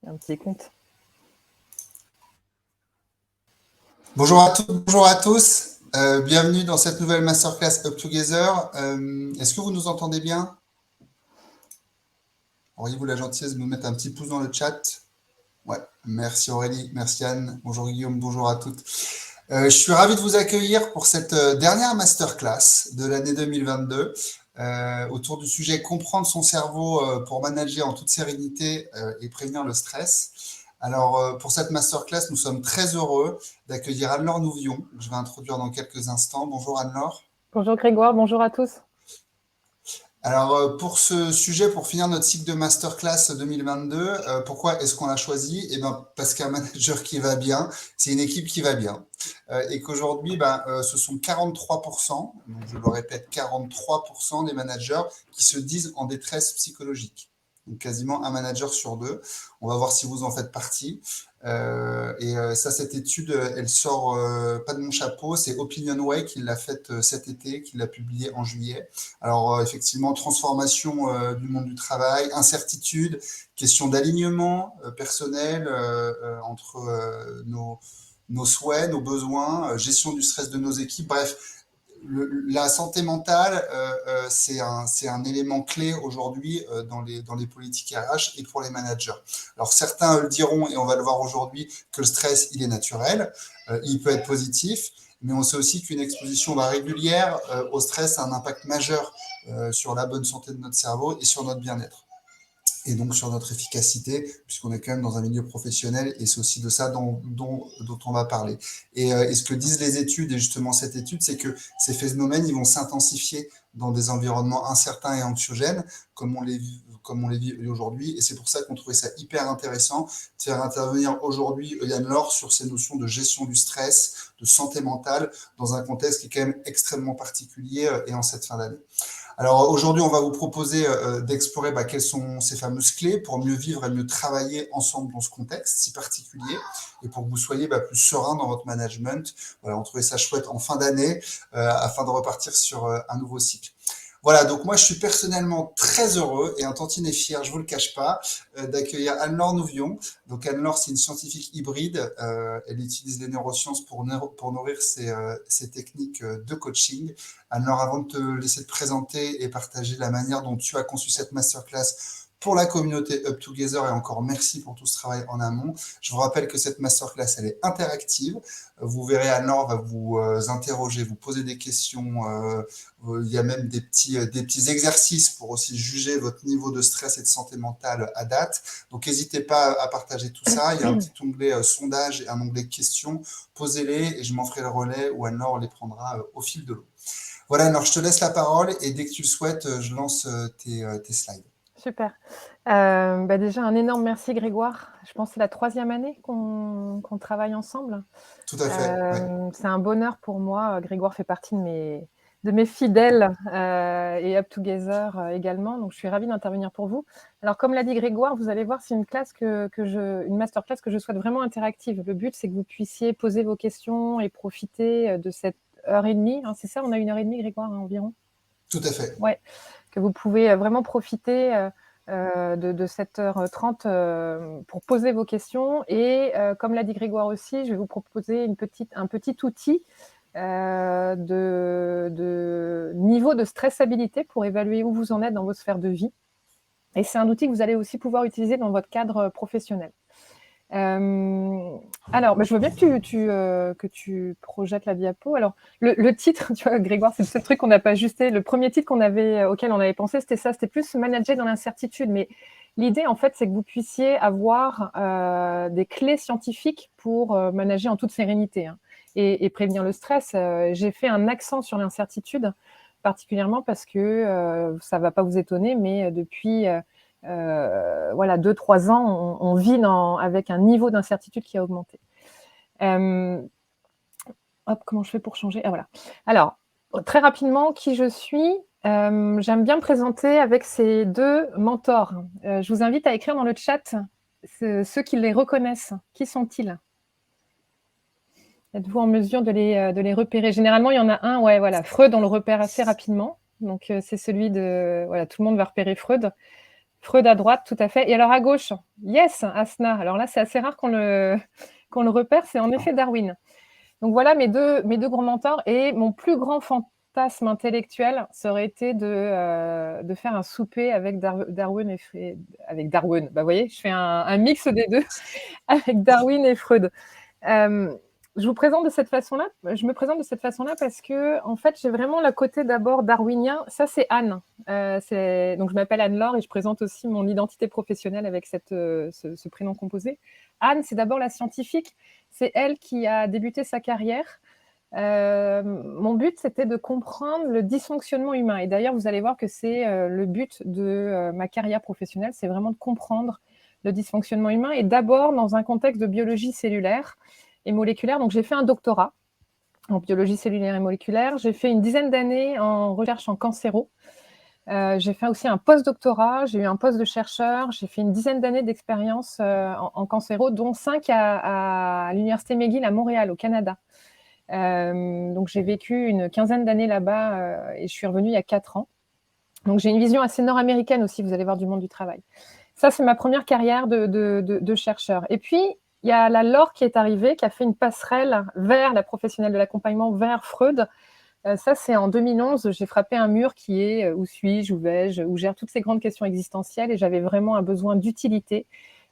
un petit compte. Bonjour à toutes, bonjour à tous. Bienvenue dans cette nouvelle masterclass Up Together. Est-ce que vous nous entendez bien? Auriez-vous la gentillesse de me mettre un petit pouce dans le chat? Ouais, merci Aurélie, merci Anne, bonjour Guillaume, bonjour à toutes. Je suis ravi de vous accueillir pour cette dernière masterclass de l'année 2022 autour du sujet comprendre son cerveau pour manager en toute sérénité et prévenir le stress. Alors, pour cette masterclass, nous sommes très heureux d'accueillir Anne-Laure Nouvion, que je vais introduire dans quelques instants. Bonjour Anne-Laure. Bonjour Grégoire, bonjour à tous. Alors, pour ce sujet, pour finir notre cycle de masterclass 2022, pourquoi est-ce qu'on l'a choisi? Eh ben, parce qu'un manager qui va bien, c'est une équipe qui va bien. Et qu'aujourd'hui, ce sont 43%, donc je le répète, 43% des managers qui se disent en détresse psychologique. Donc quasiment un manager sur deux. On va voir si vous en faites partie. Cette étude, elle sort pas de mon chapeau, c'est OpinionWay qui l'a faite cet été, qui l'a publiée en juillet. Alors effectivement, transformation du monde du travail, incertitude, question d'alignement personnel entre nos souhaits, nos besoins, gestion du stress de nos équipes, bref. La santé mentale, c'est un élément clé aujourd'hui dans les politiques RH et pour les managers. Alors certains le diront, et on va le voir aujourd'hui, que le stress, il est naturel, il peut être positif, mais on sait aussi qu'une exposition régulière au stress a un impact majeur sur la bonne santé de notre cerveau et sur notre bien-être. Et donc sur notre efficacité, puisqu'on est quand même dans un milieu professionnel, et c'est aussi de ça dont on va parler. Et ce que disent les études, et justement cette étude, c'est que ces phénomènes, ils vont s'intensifier dans des environnements incertains et anxiogènes, comme on les vit aujourd'hui, et c'est pour ça qu'on trouvait ça hyper intéressant de faire intervenir aujourd'hui Anne-Laure sur ces notions de gestion du stress, de santé mentale, dans un contexte qui est quand même extrêmement particulier et en cette fin d'année. Alors aujourd'hui, on va vous proposer d'explorer quelles sont ces fameuses clés pour mieux vivre et mieux travailler ensemble dans ce contexte si particulier et pour que vous soyez plus serein dans votre management. Voilà, on trouvait ça chouette en fin d'année afin de repartir sur un nouveau cycle. Voilà, donc moi je suis personnellement très heureux et un tantinet fier, je vous le cache pas, d'accueillir Anne-Laure Nouvion. Donc Anne-Laure, c'est une scientifique hybride. Elle utilise les neurosciences pour nourrir ses techniques de coaching. Anne-Laure, avant de te laisser te présenter et partager la manière dont tu as conçu cette masterclass pour la communauté Up Together, et encore merci pour tout ce travail en amont. Je vous rappelle que cette masterclass, elle est interactive. Vous verrez, Anne-Laure va vous interroger, vous poser des questions. Il y a même des petits exercices pour aussi juger votre niveau de stress et de santé mentale à date. Donc, n'hésitez pas à partager tout ça. Il y a un petit onglet sondage et un onglet questions. Posez-les et je m'en ferai le relais, ou Anne-Laure les prendra au fil de l'eau. Voilà, Anne-Laure, je te laisse la parole et dès que tu le souhaites, je lance tes slides. Super. Déjà, un énorme merci Grégoire. Je pense que c'est la 3e année qu'on travaille ensemble. Tout à fait. Ouais. C'est un bonheur pour moi. Grégoire fait partie de mes fidèles et Up Together également. Donc, je suis ravie d'intervenir pour vous. Alors, comme l'a dit Grégoire, vous allez voir, c'est une classe une masterclass que je souhaite vraiment interactive. Le but, c'est que vous puissiez poser vos questions et profiter de cette heure et demie. Hein, c'est ça, on a 1h30, Grégoire, environ. Tout à fait. Ouais, que vous pouvez vraiment profiter de 7h30 pour poser vos questions. Et comme l'a dit Grégoire aussi, je vais vous proposer un petit outil de niveau de stressabilité pour évaluer où vous en êtes dans vos sphères de vie. Et c'est un outil que vous allez aussi pouvoir utiliser dans votre cadre professionnel. Alors, je veux bien que tu projettes la diapo. Alors, le titre, tu vois, Grégoire, c'est le seul truc qu'on n'a pas ajusté. Le premier titre auquel on avait pensé, c'était ça. C'était plus manager dans l'incertitude. Mais l'idée, en fait, c'est que vous puissiez avoir des clés scientifiques pour manager en toute sérénité, hein, et prévenir le stress. J'ai fait un accent sur l'incertitude, particulièrement parce que ça ne va pas vous étonner, mais depuis 2-3 ans, on vit avec un niveau d'incertitude qui a augmenté. Comment je fais pour changer? Ah, voilà. Alors, très rapidement, qui je suis? J'aime bien me présenter avec ces 2 mentors. Je vous invite à écrire dans le chat ceux qui les reconnaissent. Qui sont-ils? Êtes-vous en mesure de les repérer? Généralement, il y en a un, ouais, voilà, Freud, on le repère assez rapidement. Donc, c'est celui tout le monde va repérer Freud. Freud à droite, tout à fait. Et alors à gauche, yes, Asna. Alors là, c'est assez rare qu'on le repère, c'est en effet Darwin. Donc voilà mes deux grands mentors. Et mon plus grand fantasme intellectuel, ça aurait été de faire un souper avec Darwin et Freud. Avec Darwin, bah, vous voyez, je fais un mix des deux, avec Darwin et Freud. Je me présente de cette façon-là parce que, en fait, j'ai vraiment le côté d'abord darwinien. Ça, c'est Anne. Donc, je m'appelle Anne-Laure et je présente aussi mon identité professionnelle avec ce prénom composé. Anne, c'est d'abord la scientifique. C'est elle qui a débuté sa carrière. Mon but, c'était de comprendre le dysfonctionnement humain. Et d'ailleurs, vous allez voir que c'est le but de ma carrière professionnelle, c'est vraiment de comprendre le dysfonctionnement humain et d'abord dans un contexte de biologie cellulaire et moléculaire. Donc, j'ai fait un doctorat en biologie cellulaire et moléculaire. J'ai fait une dizaine d'années en recherche en cancéro. J'ai fait aussi un post-doctorat, j'ai eu un poste de chercheur, j'ai fait une dizaine d'années d'expérience en cancéro, dont 5 à l'Université McGill à Montréal, au Canada. Donc, j'ai vécu une quinzaine d'années là-bas et je suis revenue il y a 4 ans. Donc, j'ai une vision assez nord-américaine aussi, vous allez voir, du monde du travail. Ça, c'est ma première carrière de chercheur. Et puis, il y a la Laure qui est arrivée, qui a fait une passerelle vers la professionnelle de l'accompagnement, vers Freud. Ça, c'est en 2011. J'ai frappé un mur qui est où suis-je, où vais-je, où gère toutes ces grandes questions existentielles. Et j'avais vraiment un besoin d'utilité.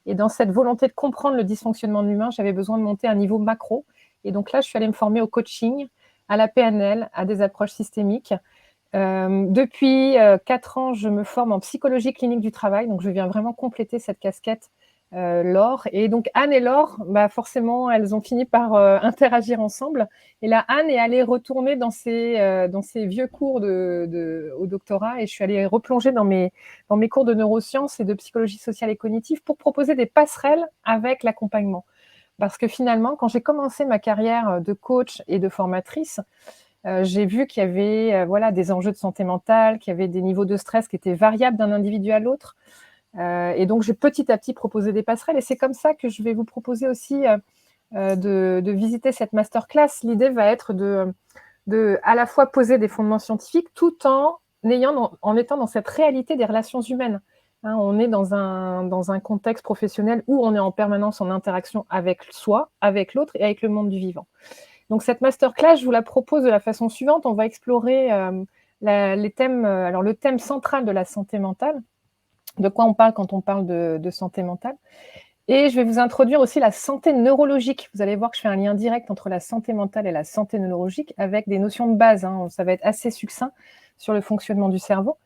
Et dans cette volonté de comprendre le dysfonctionnement de l'humain, j'avais besoin de monter à un niveau macro. Et donc là, je suis allée me former au coaching, à la PNL, à des approches systémiques. Depuis 4 ans, je me forme en psychologie clinique du travail, donc je viens vraiment compléter cette casquette Laure. Et donc Anne et Laure, bah forcément, elles ont fini par interagir ensemble. Et là, Anne est allée retourner dans ses vieux cours au doctorat et je suis allée replonger dans mes cours de neurosciences et de psychologie sociale et cognitive pour proposer des passerelles avec l'accompagnement. Parce que finalement, quand j'ai commencé ma carrière de coach et de formatrice, j'ai vu qu'il y avait des enjeux de santé mentale, qu'il y avait des niveaux de stress qui étaient variables d'un individu à l'autre. Et donc, j'ai petit à petit proposé des passerelles. Et c'est comme ça que je vais vous proposer aussi de visiter cette masterclass. L'idée va être de à la fois poser des fondements scientifiques tout en étant dans cette réalité des relations humaines. Hein, on est dans un contexte professionnel où on est en permanence en interaction avec soi, avec l'autre et avec le monde du vivant. Donc, cette masterclass, je vous la propose de la façon suivante. On va explorer les thèmes. Alors, le thème central de la santé mentale. De quoi on parle quand on parle de santé mentale. Et je vais vous introduire aussi la santé neurologique. Vous allez voir que je fais un lien direct entre la santé mentale et la santé neurologique avec des notions de base. Hein. Ça va être assez succinct sur le fonctionnement du cerveau.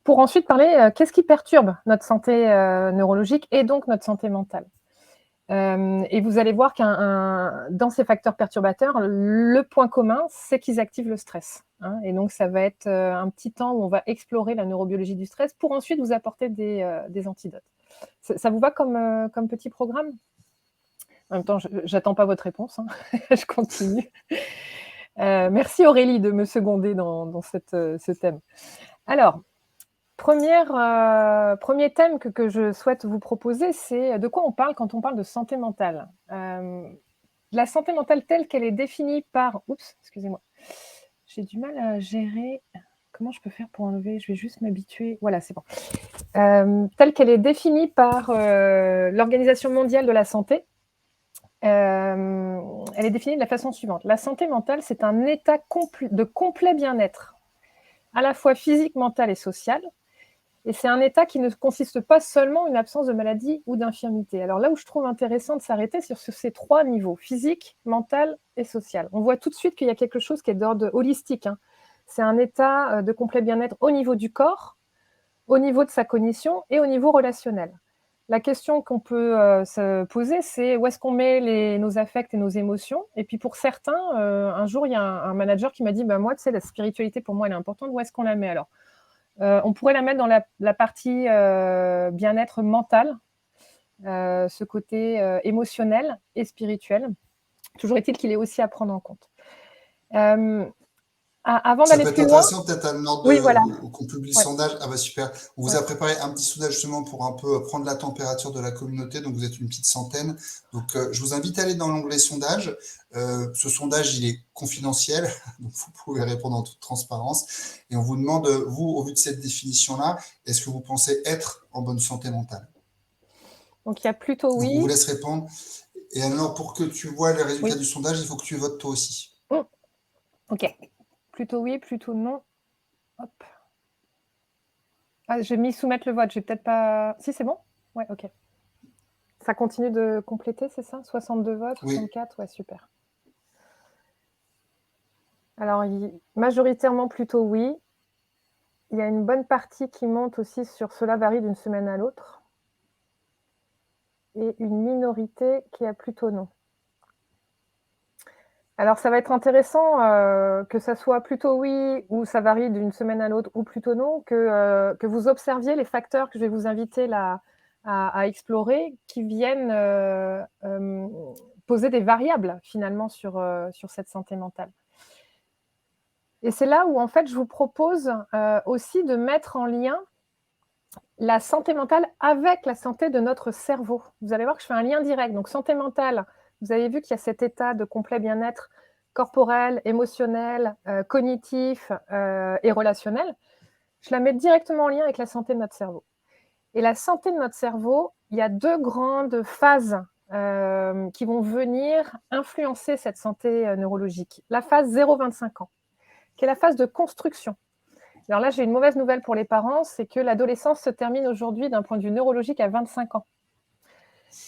Pour ensuite parler qu'est-ce qui perturbe notre santé neurologique et donc notre santé mentale. Et vous allez voir dans ces facteurs perturbateurs, le point commun, c'est qu'ils activent le stress. Hein, et donc, ça va être un petit temps où on va explorer la neurobiologie du stress pour ensuite vous apporter des antidotes. Ça vous va comme petit programme ? En même temps, je n'attends pas votre réponse. Hein. Je continue. Merci Aurélie de me seconder dans ce thème. Alors, premier thème que je souhaite vous proposer, c'est de quoi on parle quand on parle de santé mentale. La santé mentale telle qu'elle est définie par... Oups, excusez-moi. J'ai du mal à gérer... Comment je peux faire pour enlever ? Je vais juste m'habituer. Voilà, c'est bon. Telle qu'elle est définie par l'Organisation mondiale de la santé, elle est définie de la façon suivante. La santé mentale, c'est un état de complet bien-être, à la fois physique, mental et social. Et c'est un état qui ne consiste pas seulement en une absence de maladie ou d'infirmité. Alors là où je trouve intéressant de s'arrêter, c'est sur ces 3 niveaux, physique, mental et social. On voit tout de suite qu'il y a quelque chose qui est d'ordre holistique. Hein. C'est un état de complet bien-être au niveau du corps, au niveau de sa cognition et au niveau relationnel. La question qu'on peut se poser, c'est où est-ce qu'on met nos affects et nos émotions ? Et puis pour certains, un jour, il y a un manager qui m'a dit moi, tu sais, la spiritualité, pour moi, elle est importante. Où est-ce qu'on la met alors ? On pourrait la mettre dans la partie bien-être mental, ce côté émotionnel et spirituel. Toujours est-il qu'il est aussi à prendre en compte. Avant Ça d'aller peut être plus loin, intéressant, peut-être un ordre oui, voilà. qu'on publie le Ouais, sondage. Ah bah super. On vous ouais. a préparé un petit sondage justement pour un peu prendre la température de la communauté. Donc vous êtes une petite centaine. Donc je vous invite à aller dans l'onglet sondage. Ce sondage, il est confidentiel, donc vous pouvez répondre en toute transparence. Et on vous demande, vous, au vu de cette définition-là, est-ce que vous pensez être en bonne santé mentale? Donc il y a plutôt Donc on vous oui. laisse répondre. Et alors, pour que tu vois les résultats Oui. du sondage, il faut que tu votes toi aussi. Ok. Plutôt oui, plutôt non. Hop. Ah, j'ai mis soumettre le vote. J'ai peut-être pas. Si, c'est bon? Ouais, ok. Ça continue de compléter, c'est ça? 62 votes, Oui. 64? Ouais, super. Alors, majoritairement plutôt oui. Il y a une bonne partie qui monte aussi sur cela varie d'une semaine à l'autre. Et une minorité qui a plutôt non. Alors, ça va être intéressant que ça soit plutôt oui ou ça varie d'une semaine à l'autre ou plutôt non, que vous observiez les facteurs que je vais vous inviter là à explorer qui viennent poser des variables finalement sur cette santé mentale. Et c'est là où en fait je vous propose aussi de mettre en lien la santé mentale avec la santé de notre cerveau. Vous allez voir que je fais un lien direct. Donc santé mentale, vous avez vu qu'il y a cet état de complet bien-être corporel, émotionnel, cognitif et relationnel. Je la mets directement en lien avec la santé de notre cerveau. Et la santé de notre cerveau, il y a 2 grandes phases qui vont venir influencer cette santé neurologique. La phase 0-25 ans, qui est la phase de construction. Alors là, j'ai une mauvaise nouvelle pour les parents, c'est que l'adolescence se termine aujourd'hui d'un point de vue neurologique à 25 ans.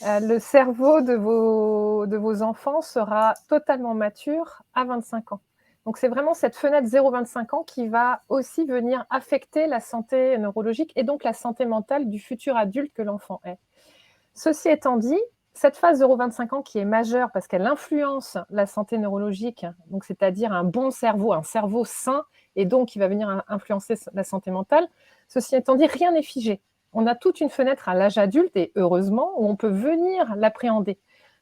Le cerveau de vos enfants sera totalement mature à 25 ans. Donc c'est vraiment cette fenêtre 0-25 ans qui va aussi venir affecter la santé neurologique et donc la santé mentale du futur adulte que l'enfant est. Ceci étant dit, cette phase 0-25 ans qui est majeure parce qu'elle influence la santé neurologique, donc c'est-à-dire un bon cerveau, un cerveau sain, et donc qui va venir influencer la santé mentale. Ceci étant dit, rien n'est figé. On a toute une fenêtre à l'âge adulte, et heureusement, où on peut venir l'appréhender.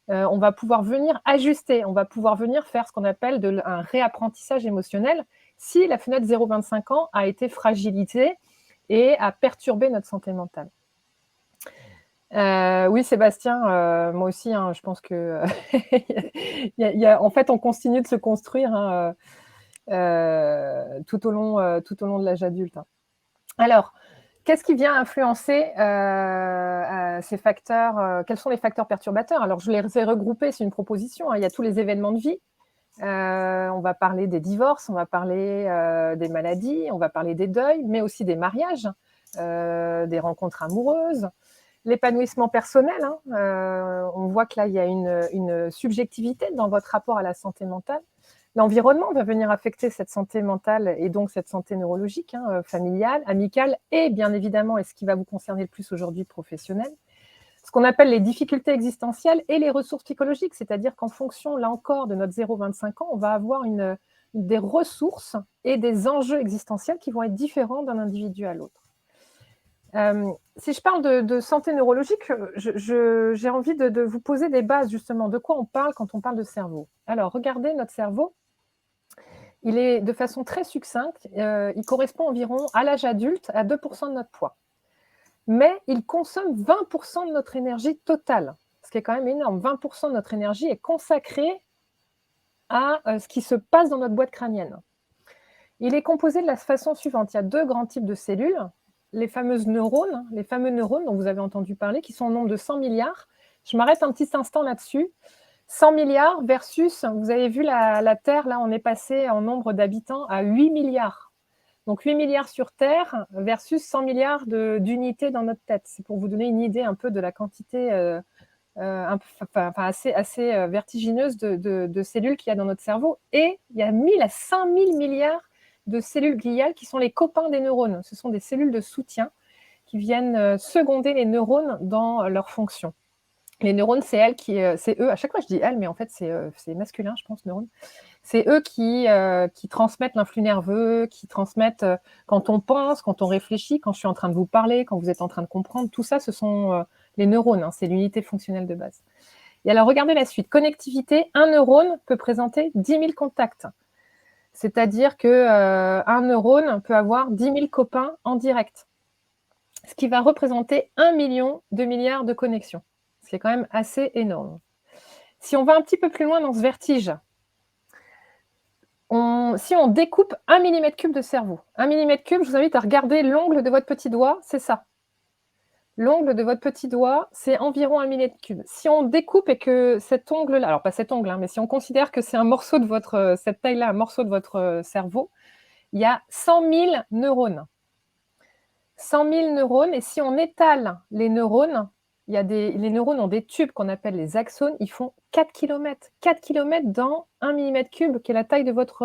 On va pouvoir venir ajuster, on va pouvoir venir faire ce qu'on appelle un réapprentissage émotionnel si la fenêtre 0-25 ans a été fragilisée et a perturbé notre santé mentale. Oui, Sébastien, moi aussi, hein, je pense que en fait, on continue de se construire hein, tout au long de l'âge adulte. Hein. Alors, qu'est-ce qui vient influencer ces facteurs quels sont les facteurs perturbateurs? Alors, je les ai regroupés, c'est une proposition. Hein, il y a tous les événements de vie. On va parler des divorces, on va parler des maladies, on va parler des deuils, mais aussi des mariages, des rencontres amoureuses. L'épanouissement personnel, hein, on voit que là, il y a une subjectivité dans votre rapport à la santé mentale. L'environnement va venir affecter cette santé mentale et donc cette santé neurologique, hein, familiale, amicale et bien évidemment, et ce qui va vous concerner le plus aujourd'hui, professionnelle. Ce qu'on appelle les difficultés existentielles et les ressources psychologiques, c'est-à-dire qu'en fonction, là encore, de notre 0-25 ans, on va avoir des ressources et des enjeux existentiels qui vont être différents d'un individu à l'autre. Si je parle de santé neurologique, j'ai envie de vous poser des bases justement. De quoi on parle quand on parle de cerveau? Alors, regardez notre cerveau. Il est de façon très succincte, il correspond environ à l'âge adulte à 2% de notre poids. Mais il consomme 20% de notre énergie totale, ce qui est quand même énorme. 20% de notre énergie est consacrée à ce qui se passe dans notre boîte crânienne. Il est composé de la façon suivante. Il y a 2 grands types de cellules. Les fameuses neurones, les fameux neurones dont vous avez entendu parler, qui sont au nombre de 100 milliards. Je m'arrête un petit instant là-dessus. 100 milliards versus, vous avez vu la Terre, là, on est passé en nombre d'habitants à 8 milliards. Donc 8 milliards sur Terre versus 100 milliards d'unités dans notre tête. C'est pour vous donner une idée un peu de la quantité assez vertigineuse de cellules qu'il y a dans notre cerveau. Et il y a 1000 à 5000 milliards de cellules gliales qui sont les copains des neurones. Ce sont des cellules de soutien qui viennent seconder les neurones dans leur fonction. Les neurones, c'est eux, à chaque fois je dis elles, mais en fait c'est masculin, je pense, neurones. C'est eux qui transmettent l'influx nerveux, qui transmettent quand on pense, quand on réfléchit, quand je suis en train de vous parler, quand vous êtes en train de comprendre. Tout ça, ce sont les neurones, hein, c'est l'unité fonctionnelle de base. Et alors, regardez la suite. Connectivité, un neurone peut présenter 10 000 contacts. C'est-à-dire qu'un neurone peut avoir 10 000 copains en direct, ce qui va représenter 1 million de milliards de connexions, ce qui est quand même assez énorme. Si on va un petit peu plus loin dans ce vertige, si on découpe 1 mm3 de cerveau, 1 mm3, je vous invite à regarder l'ongle de votre petit doigt, c'est ça. L'ongle de votre petit doigt, c'est environ 1 mm3. Si on découpe et que cet ongle-là, alors pas cet ongle, hein, mais si on considère que c'est un morceau de votre, cette taille-là, un morceau de votre cerveau, il y a 100 000 neurones. 100 000 neurones, et si on étale les neurones, les neurones ont des tubes qu'on appelle les axones, ils font 4 km. 4 km dans 1 mm3, qui est la taille de votre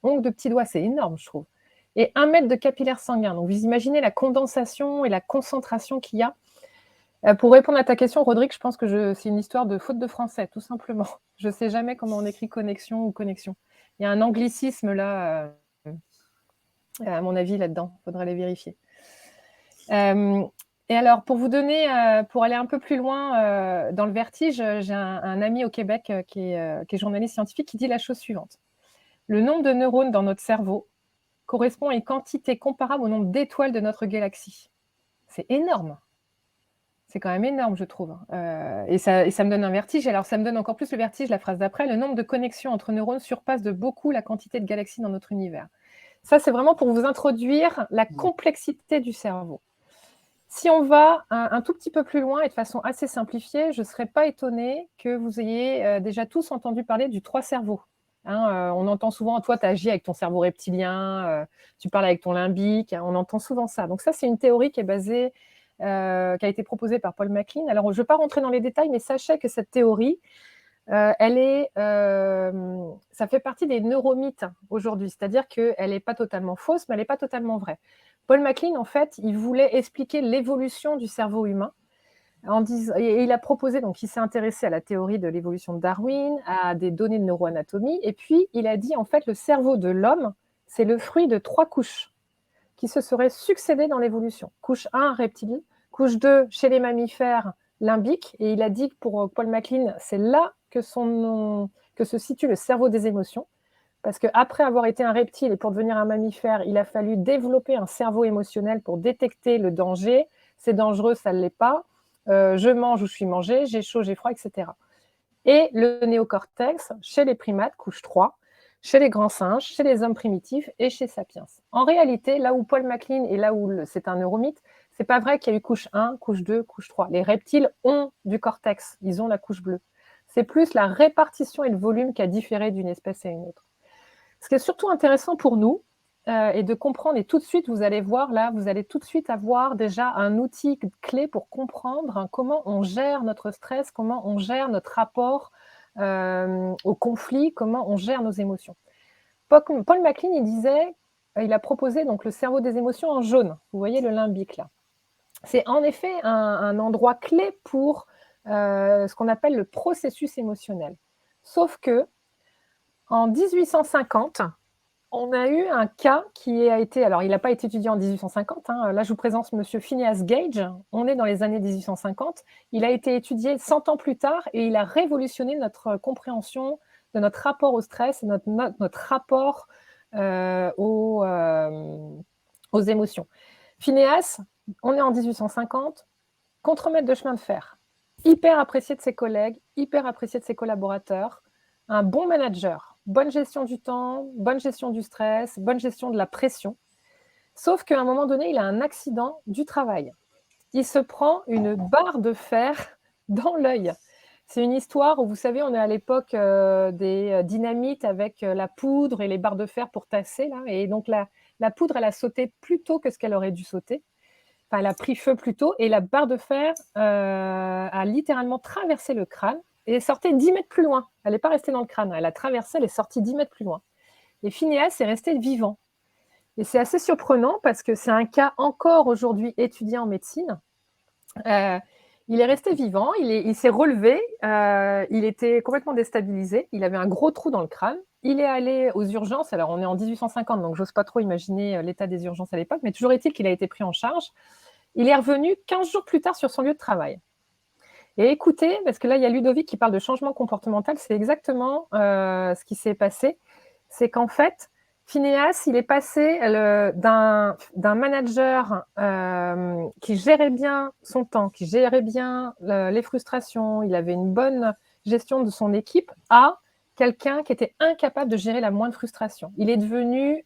ongle de petit doigt. C'est énorme, je trouve. Et 1 mètre de capillaire sanguin. Donc, vous imaginez la condensation et la concentration qu'il y a. Pour répondre à ta question, Rodrigue, je pense que c'est une histoire de faute de français, tout simplement. Je ne sais jamais comment on écrit connexion ou connexion. Il y a un anglicisme là, à mon avis, là-dedans. Il faudrait les vérifier. Et alors, pour vous donner, pour aller un peu plus loin dans le vertige, j'ai un ami au Québec qui est journaliste scientifique qui dit la chose suivante. Le nombre de neurones dans notre cerveau correspond à une quantité comparable au nombre d'étoiles de notre galaxie. C'est énorme. C'est quand même énorme, je trouve. Et ça me donne un vertige. Alors, ça me donne encore plus le vertige, la phrase d'après. Le nombre de connexions entre neurones surpasse de beaucoup la quantité de galaxies dans notre univers. Ça, c'est vraiment pour vous introduire la complexité du cerveau. Si on va un tout petit peu plus loin et de façon assez simplifiée, je ne serais pas étonnée que vous ayez déjà tous entendu parler du 3 cerveaux. Hein, on entend souvent, toi, tu agis avec ton cerveau reptilien, tu parles avec ton limbique, on entend souvent ça. Donc ça, c'est une théorie qui est basée, qui a été proposée par Paul MacLean. Alors, je ne vais pas rentrer dans les détails, mais sachez que cette théorie, ça fait partie des neuromythes aujourd'hui, c'est-à-dire qu'elle n'est pas totalement fausse, mais elle n'est pas totalement vraie. Paul MacLean, en fait, il voulait expliquer l'évolution du cerveau humain. Et il a proposé, donc il s'est intéressé à la théorie de l'évolution de Darwin, à des données de neuroanatomie, et puis il a dit, en fait, le cerveau de l'homme, c'est le fruit de 3 couches qui se seraient succédées dans l'évolution. Couche 1, reptile, couche 2, chez les mammifères, limbique, et il a dit que pour Paul MacLean, c'est là que se situe le cerveau des émotions, parce qu'après avoir été un reptile et pour devenir un mammifère, il a fallu développer un cerveau émotionnel pour détecter le danger. C'est dangereux, ça ne l'est pas. Je mange ou je suis mangé, j'ai chaud, j'ai froid, etc. Et le néocortex, chez les primates, couche 3, chez les grands singes, chez les hommes primitifs et chez Sapiens. En réalité, là où Paul MacLean et là où c'est un neuromythe, c'est pas vrai qu'il y a eu couche 1, couche 2, couche 3. Les reptiles ont du cortex, ils ont la couche bleue. C'est plus la répartition et le volume qui a différé d'une espèce à une autre. Ce qui est surtout intéressant pour nous, est de comprendre, et tout de suite, vous allez voir là, vous allez tout de suite avoir déjà un outil clé pour comprendre comment on gère notre stress, comment on gère notre rapport au conflit, comment on gère nos émotions. Paul MacLean, il disait, il a proposé donc le cerveau des émotions en jaune. Vous voyez le limbique là. C'est en effet un endroit clé pour ce qu'on appelle le processus émotionnel. Sauf que en 1850, on a eu un cas qui a été, alors il n'a pas été étudié en 1850, hein, là je vous présente M. Phineas Gage, on est dans les années 1850, il a été étudié 100 ans plus tard et il a révolutionné notre compréhension de notre rapport au stress, notre rapport aux émotions. Phineas, on est en 1850, contremaître de chemin de fer, hyper apprécié de ses collègues, hyper apprécié de ses collaborateurs, un bon manager, bonne gestion du temps, bonne gestion du stress, bonne gestion de la pression. Sauf qu'à un moment donné, il a un accident du travail. Il se prend une barre de fer dans l'œil. C'est une histoire où, vous savez, on est à l'époque des dynamites avec la poudre et les barres de fer pour tasser. Là, et donc, la poudre, elle a sauté plus tôt que ce qu'elle aurait dû sauter. Enfin, elle a pris feu plus tôt et la barre de fer a littéralement traversé le crâne et est sortie 10 mètres plus loin. Elle n'est pas restée dans le crâne, elle a traversé, elle est sortie 10 mètres plus loin. Et Phineas est resté vivant. Et c'est assez surprenant parce que c'est un cas encore aujourd'hui étudié en médecine. Il est resté vivant, il s'est relevé, il était complètement déstabilisé, il avait un gros trou dans le crâne. Il est allé aux urgences, alors on est en 1850, donc j'ose pas trop imaginer l'état des urgences à l'époque, mais toujours est-il qu'il a été pris en charge. Il est revenu 15 jours plus tard sur son lieu de travail. Et écoutez, parce que là, il y a Ludovic qui parle de changement comportemental, c'est exactement ce qui s'est passé. C'est qu'en fait, Phinéas, il est passé d'un manager qui gérait bien son temps, qui gérait bien les frustrations, il avait une bonne gestion de son équipe, à quelqu'un qui était incapable de gérer la moindre frustration. Il est devenu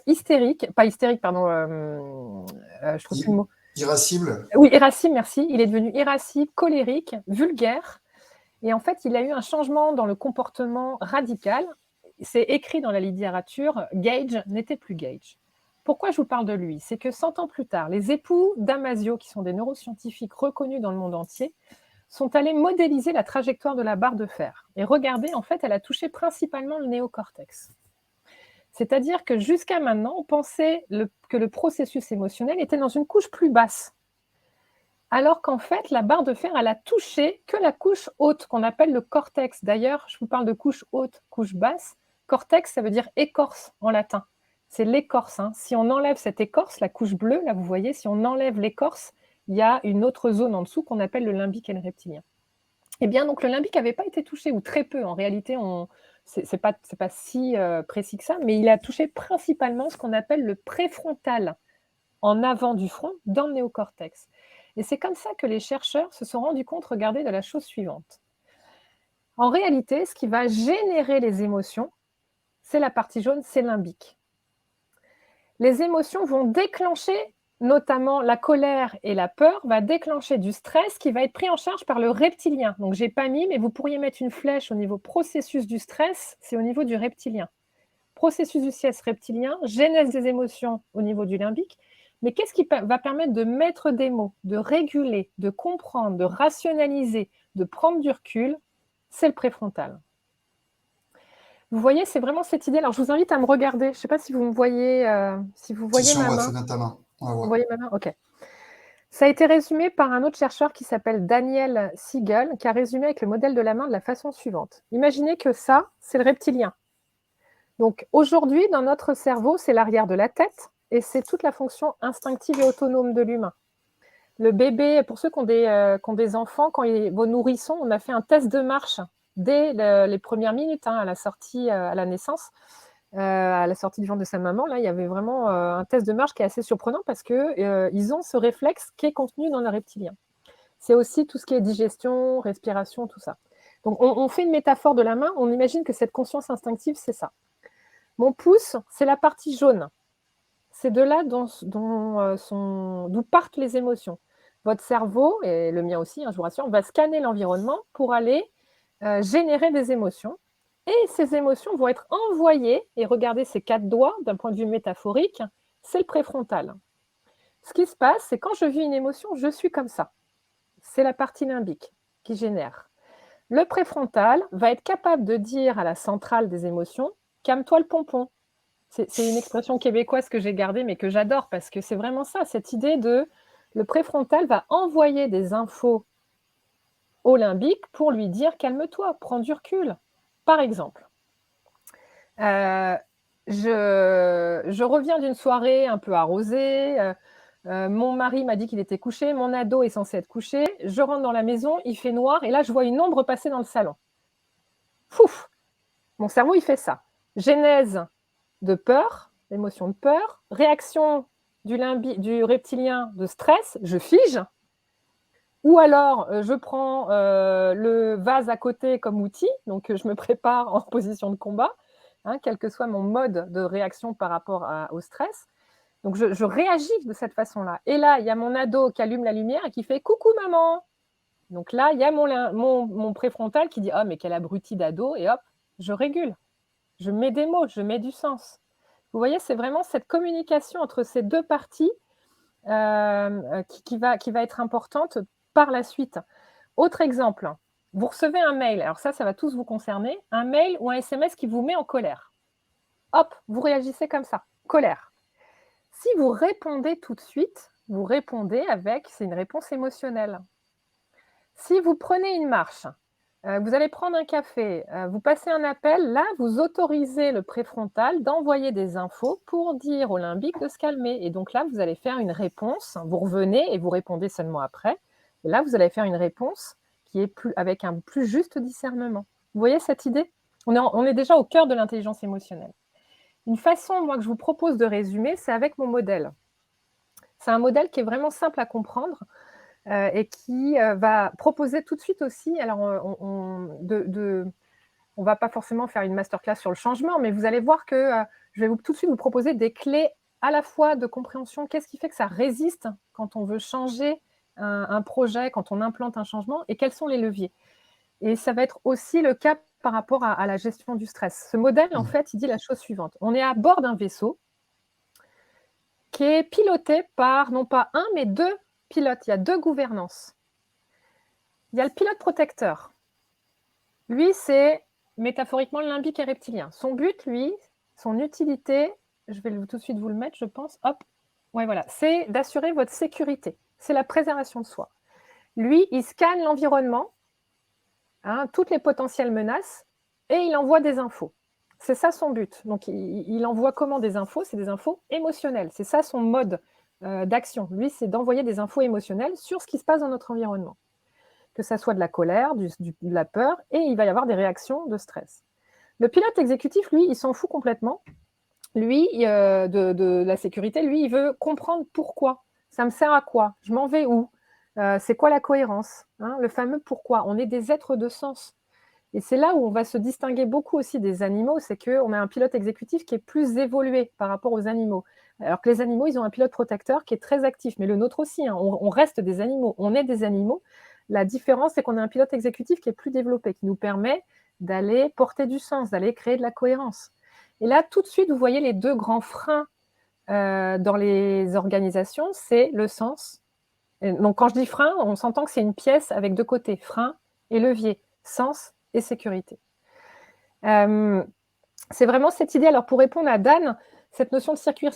hystérique, pas hystérique, pardon, je trouve plus le mot. Irascible. Oui, irascible, merci. Il est devenu irascible, colérique, vulgaire. Et en fait, il a eu un changement dans le comportement radical. C'est écrit dans la littérature, Gage n'était plus Gage. Pourquoi je vous parle de lui? C'est que 100 ans plus tard, les époux Damasio, qui sont des neuroscientifiques reconnus dans le monde entier, sont allés modéliser la trajectoire de la barre de fer. Et regardez, en fait, elle a touché principalement le néocortex. C'est-à-dire que jusqu'à maintenant, on pensait que le processus émotionnel était dans une couche plus basse. Alors qu'en fait, la barre de fer, elle a touché que la couche haute, qu'on appelle le cortex. D'ailleurs, je vous parle de couche haute, couche basse. Cortex, ça veut dire écorce en latin. C'est l'écorce. Hein. Si on enlève cette écorce, la couche bleue, là, vous voyez, si on enlève l'écorce, il y a une autre zone en dessous qu'on appelle le limbique et le reptilien. Eh bien, donc, le limbique n'avait pas été touché, ou très peu. En réalité, c'est pas si précis que ça, mais il a touché principalement ce qu'on appelle le préfrontal, en avant du front, dans le néocortex. Et c'est comme ça que les chercheurs se sont rendus compte, regardez, de la chose suivante. En réalité, ce qui va générer les émotions, c'est la partie jaune, c'est limbique. Les émotions vont déclencher, notamment la colère et la peur, va déclencher du stress qui va être pris en charge par le reptilien. Donc, je n'ai pas mis, mais vous pourriez mettre une flèche au niveau processus du stress, c'est au niveau du reptilien. Processus du stress reptilien, genèse des émotions au niveau du limbique. Mais qu'est-ce qui va permettre de mettre des mots, de réguler, de comprendre, de rationaliser, de prendre du recul? C'est le préfrontal. Vous voyez, c'est vraiment cette idée. Alors, je vous invite à me regarder. Je ne sais pas si vous me voyez, si vous voyez ma main. C'est bien ta main. Vous voyez ma main? OK. Ça a été résumé par un autre chercheur qui s'appelle Daniel Siegel, qui a résumé avec le modèle de la main de la façon suivante. Imaginez que ça, c'est le reptilien. Donc, aujourd'hui, dans notre cerveau, c'est l'arrière de la tête. Et c'est toute la fonction instinctive et autonome de l'humain. Le bébé, pour ceux qui ont des enfants, vos nourrissons, on a fait un test de marche dès les premières minutes, à la sortie, à la naissance, à la sortie du ventre de sa maman. Là, il y avait vraiment un test de marche qui est assez surprenant parce qu'ils ont ce réflexe qui est contenu dans le reptilien. C'est aussi tout ce qui est digestion, respiration, tout ça. Donc, on fait une métaphore de la main, on imagine que cette conscience instinctive, c'est ça. Mon pouce, c'est la partie jaune. C'est de là d'où partent les émotions. Votre cerveau, et le mien aussi, je vous rassure, va scanner l'environnement pour aller générer des émotions. Et ces émotions vont être envoyées, et regardez ces 4 doigts, d'un point de vue métaphorique, c'est le préfrontal. Ce qui se passe, c'est quand je vis une émotion, je suis comme ça. C'est la partie limbique qui génère. Le préfrontal va être capable de dire à la centrale des émotions, calme-toi le pompon. C'est une expression québécoise que j'ai gardée, mais que j'adore, parce que c'est vraiment ça, cette idée de le préfrontal va envoyer des infos au limbique pour lui dire calme-toi, prends du recul. Par exemple, je reviens d'une soirée un peu arrosée, mon mari m'a dit qu'il était couché, mon ado est censé être couché, je rentre dans la maison, il fait noir, et là je vois une ombre passer dans le salon. Fouf! Mon cerveau, il fait ça. Genèse de peur, l'émotion de peur, réaction du reptilien de stress, je fige, ou alors je prends le vase à côté comme outil, donc je me prépare en position de combat, quel que soit mon mode de réaction par rapport au stress. Donc je réagis de cette façon-là. Et là, il y a mon ado qui allume la lumière et qui fait « Coucou maman !» Donc là, il y a mon préfrontal qui dit « Oh, mais quel abruti d'ado !» Et hop, je régule. Je mets des mots, je mets du sens. Vous voyez, c'est vraiment cette communication entre ces deux parties qui va être importante par la suite. Autre exemple, vous recevez un mail, alors ça va tous vous concerner, un mail ou un SMS qui vous met en colère. Hop, vous réagissez comme ça, colère. Si vous répondez tout de suite, vous répondez c'est une réponse émotionnelle. Si vous prenez une marche, vous allez prendre un café, vous passez un appel, là, vous autorisez le préfrontal d'envoyer des infos pour dire au limbique de se calmer. Et donc là, vous allez faire une réponse, vous revenez et vous répondez seulement après. Et là, vous allez faire une réponse qui est avec un plus juste discernement. Vous voyez cette idée? On est déjà au cœur de l'intelligence émotionnelle. Une façon, moi, que je vous propose de résumer, c'est avec mon modèle. C'est un modèle qui est vraiment simple à comprendre et qui va proposer tout de suite aussi, alors on va pas forcément faire une masterclass sur le changement, mais vous allez voir que je vais tout de suite vous proposer des clés à la fois de compréhension. Qu'est-ce qui fait que ça résiste quand on veut changer un projet, quand on implante un changement, et quels sont les leviers. Et ça va être aussi le cas par rapport à la gestion du stress. Ce modèle, en fait, il dit la chose suivante. On est à bord d'un vaisseau qui est piloté par non pas un, mais deux pilotes. Il y a deux gouvernances. Il y a le pilote protecteur. Lui, c'est métaphoriquement le limbique et reptilien. Son but, lui, son utilité, je vais tout de suite vous le mettre, je pense, hop, ouais, voilà, c'est d'assurer votre sécurité. C'est la préservation de soi. Lui, il scanne l'environnement, toutes les potentielles menaces, et il envoie des infos. C'est ça son but. Donc, il envoie comment des infos? C'est des infos émotionnelles. C'est ça son mode d'action. Lui, c'est d'envoyer des infos émotionnelles sur ce qui se passe dans notre environnement. Que ça soit de la colère, de la peur, et il va y avoir des réactions de stress. Le pilote exécutif, lui, il s'en fout complètement. Lui, de la sécurité, lui, il veut comprendre pourquoi. Ça me sert à quoi? Je m'en vais où? C'est quoi la cohérence? Le fameux pourquoi. On est des êtres de sens. Et c'est là où on va se distinguer beaucoup aussi des animaux, c'est qu'on a un pilote exécutif qui est plus évolué par rapport aux animaux. Alors que les animaux, ils ont un pilote protecteur qui est très actif, mais le nôtre aussi, on reste des animaux, on est des animaux. La différence, c'est qu'on a un pilote exécutif qui est plus développé, qui nous permet d'aller porter du sens, d'aller créer de la cohérence. Et là, tout de suite, vous voyez les deux grands freins dans les organisations, c'est le sens. Et donc, quand je dis frein, on s'entend que c'est une pièce avec deux côtés, frein et levier, sens et sécurité. C'est vraiment cette idée. Alors, pour répondre à Dan, cette notion de circuit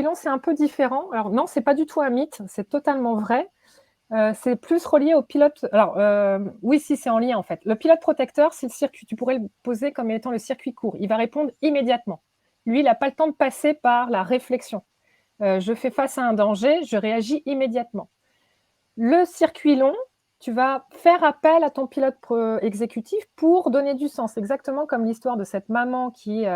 lent, c'est un peu différent. Alors, non, c'est pas du tout un mythe, c'est totalement vrai. C'est plus relié au pilote. Alors, oui, si, c'est en lien en fait. Le pilote protecteur, c'est le circuit. Tu pourrais le poser comme étant le circuit court. Il va répondre immédiatement. Lui, il n'a pas le temps de passer par la réflexion. Je fais face à un danger, je réagis immédiatement. Le circuit long, tu vas faire appel à ton pilote exécutif pour donner du sens. Exactement comme l'histoire de cette maman qui,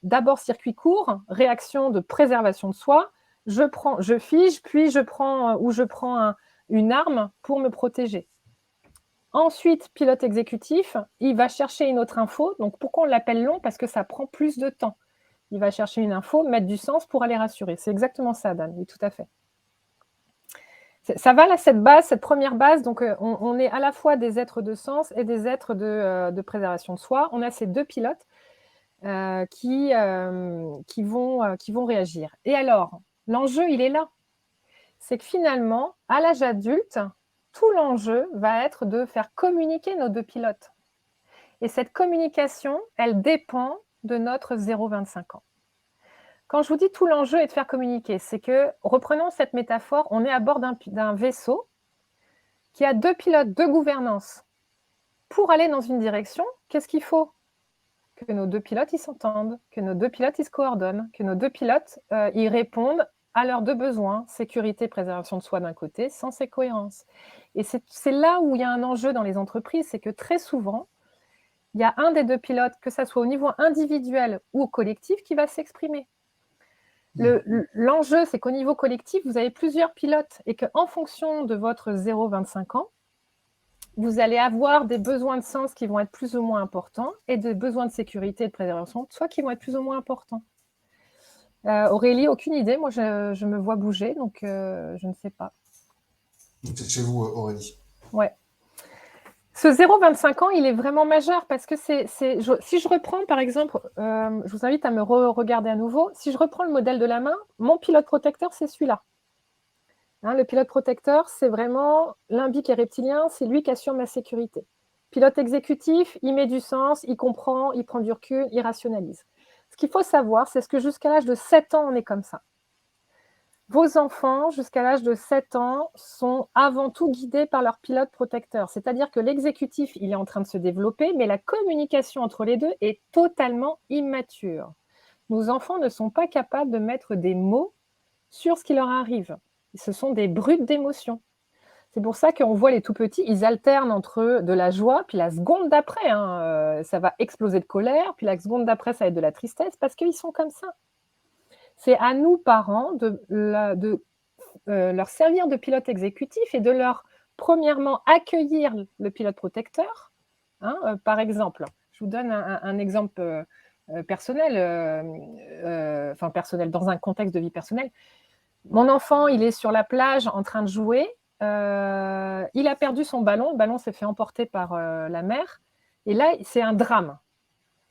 d'abord circuit court, réaction de préservation de soi. Je fige, puis je prends une arme pour me protéger. Ensuite, pilote exécutif, il va chercher une autre info. Donc, pourquoi on l'appelle long? Parce que ça prend plus de temps. Il va chercher une info, mettre du sens pour aller rassurer. C'est exactement ça, Dan. Oui, tout à fait. Ça va là, cette première base. Donc, on est à la fois des êtres de sens et des êtres de préservation de soi. On a ces deux pilotes qui vont réagir. Et alors, l'enjeu, il est là. C'est que finalement, à l'âge adulte, tout l'enjeu va être de faire communiquer nos deux pilotes. Et cette communication, elle dépend de notre 0,25 ans. Quand je vous dis tout l'enjeu est de faire communiquer, c'est que, reprenons cette métaphore, on est à bord d'un vaisseau qui a deux pilotes, deux gouvernances. Pour aller dans une direction, qu'est-ce qu'il faut? Que nos deux pilotes, ils s'entendent, que nos deux pilotes, ils se coordonnent, que nos deux pilotes, ils répondent à leurs deux besoins, sécurité, préservation de soi d'un côté, sens et cohérence. Et c'est là où il y a un enjeu dans les entreprises, c'est que très souvent, il y a un des deux pilotes, que ça soit au niveau individuel ou au collectif, qui va s'exprimer. L'enjeu, c'est qu'au niveau collectif, vous avez plusieurs pilotes et qu'en fonction de votre 0,25 ans, vous allez avoir des besoins de sens qui vont être plus ou moins importants et des besoins de sécurité et de préservation de soi qui vont être plus ou moins importants. Aurélie, aucune idée. Moi, je me vois bouger, donc je ne sais pas. C'est chez vous, Aurélie. Ouais. Ce 0,25 ans, il est vraiment majeur parce que si je reprends, par exemple, je vous invite à me regarder à nouveau. Si je reprends le modèle de la main, mon pilote protecteur, c'est celui-là. Le pilote protecteur, c'est vraiment limbique et reptilien, c'est lui qui assure ma sécurité. Pilote exécutif, il met du sens, il comprend, il prend du recul, il rationalise. Ce qu'il faut savoir, c'est que jusqu'à l'âge de 7 ans, on est comme ça. Vos enfants, jusqu'à l'âge de 7 ans, sont avant tout guidés par leur pilote protecteur. C'est-à-dire que l'exécutif, il est en train de se développer, mais la communication entre les deux est totalement immature. Nos enfants ne sont pas capables de mettre des mots sur ce qui leur arrive. Ce sont des brutes d'émotions. C'est pour ça qu'on voit les tout petits, ils alternent entre de la joie, puis la seconde d'après, ça va exploser de colère, puis la seconde d'après, ça va être de la tristesse, parce qu'ils sont comme ça. C'est à nous, parents, de leur servir de pilote exécutif et de leur, premièrement, accueillir le pilote protecteur. Par exemple, je vous donne un exemple personnel, personnel, dans un contexte de vie personnelle. Mon enfant, il est sur la plage en train de jouer. Il a perdu son ballon. Le ballon s'est fait emporter par la mer. Et là, c'est un drame.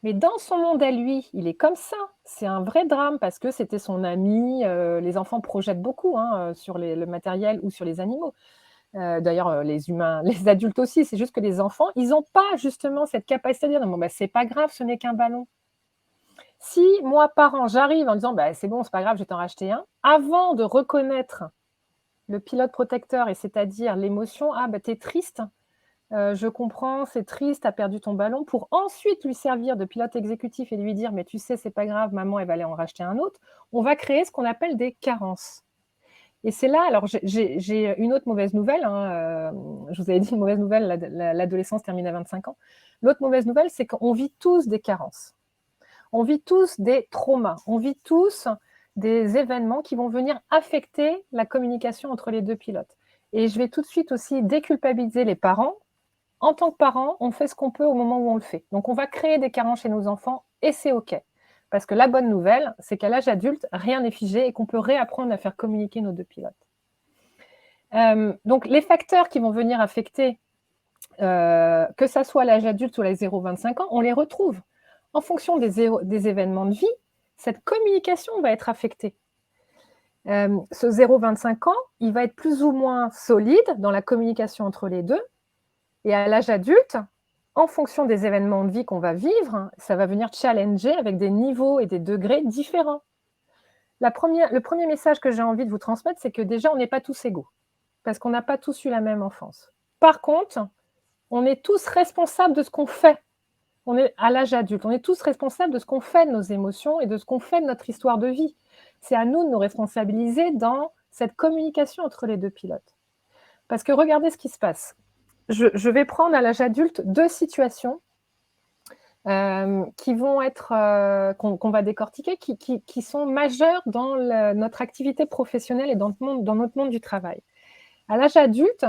Mais dans son monde à lui, il est comme ça. C'est un vrai drame parce que c'était son ami. Les enfants projettent beaucoup sur le matériel ou sur les animaux. D'ailleurs, les humains, les adultes aussi. C'est juste que les enfants, ils n'ont pas justement cette capacité à dire non, bon, c'est pas grave, ce n'est qu'un ballon. Si moi, parent, j'arrive en disant c'est bon, c'est pas grave, je vais t'en racheter un, avant de reconnaître le pilote protecteur, et c'est-à-dire l'émotion, t'es triste, je comprends, c'est triste, t'as perdu ton ballon, pour ensuite lui servir de pilote exécutif et lui dire mais tu sais, c'est pas grave, maman, elle va aller en racheter un autre, on va créer ce qu'on appelle des carences. Et c'est là, alors j'ai une autre mauvaise nouvelle, je vous avais dit une mauvaise nouvelle, l'adolescence termine à 25 ans. L'autre mauvaise nouvelle, c'est qu'on vit tous des carences. On vit tous des traumas, on vit tous des événements qui vont venir affecter la communication entre les deux pilotes. Et je vais tout de suite aussi déculpabiliser les parents. En tant que parents, on fait ce qu'on peut au moment où on le fait. Donc, on va créer des carences chez nos enfants et c'est OK. Parce que la bonne nouvelle, c'est qu'à l'âge adulte, rien n'est figé et qu'on peut réapprendre à faire communiquer nos deux pilotes. Donc, les facteurs qui vont venir affecter, que ça soit à l'âge adulte ou à les 0-25 ans, on les retrouve. En fonction des événements de vie, cette communication va être affectée. Ce 0-25 ans, il va être plus ou moins solide dans la communication entre les deux. Et à l'âge adulte, en fonction des événements de vie qu'on va vivre, ça va venir challenger avec des niveaux et des degrés différents. Le premier message que j'ai envie de vous transmettre, c'est que déjà, on n'est pas tous égaux, parce qu'on n'a pas tous eu la même enfance. Par contre, on est tous responsables de ce qu'on fait. On est à l'âge adulte, on est tous responsables de ce qu'on fait de nos émotions et de ce qu'on fait de notre histoire de vie. C'est à nous de nous responsabiliser dans cette communication entre les deux pilotes. Parce que regardez ce qui se passe. Je vais prendre à l'âge adulte 2 situations qui vont être, qu'on va décortiquer, qui sont majeures dans notre activité professionnelle et dans notre monde du travail. À l'âge adulte,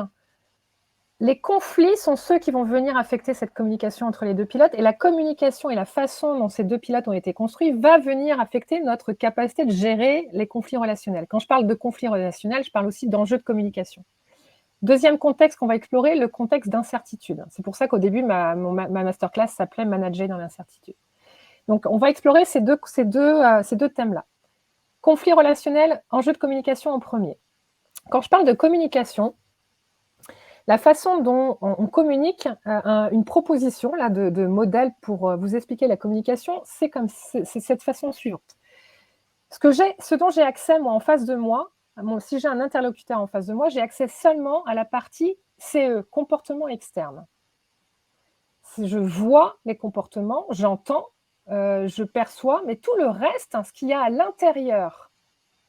les conflits sont ceux qui vont venir affecter cette communication entre les deux pilotes, et la communication et la façon dont ces deux pilotes ont été construits va venir affecter notre capacité de gérer les conflits relationnels. Quand je parle de conflits relationnels, je parle aussi d'enjeux de communication. Deuxième contexte qu'on va explorer, le contexte d'incertitude. C'est pour ça qu'au début, ma masterclass s'appelait « Manager dans l'incertitude ». Donc, on va explorer ces deux thèmes-là. Conflit relationnel, enjeu de communication en premier. Quand je parle de communication, la façon dont on communique, une proposition là, de modèle pour vous expliquer la communication, c'est cette façon suivante. Ce dont j'ai accès, moi, en face de moi, si j'ai un interlocuteur en face de moi, j'ai accès seulement à la partie CE, comportement externe. Si je vois les comportements, j'entends, je perçois, mais tout le reste, ce qu'il y a à l'intérieur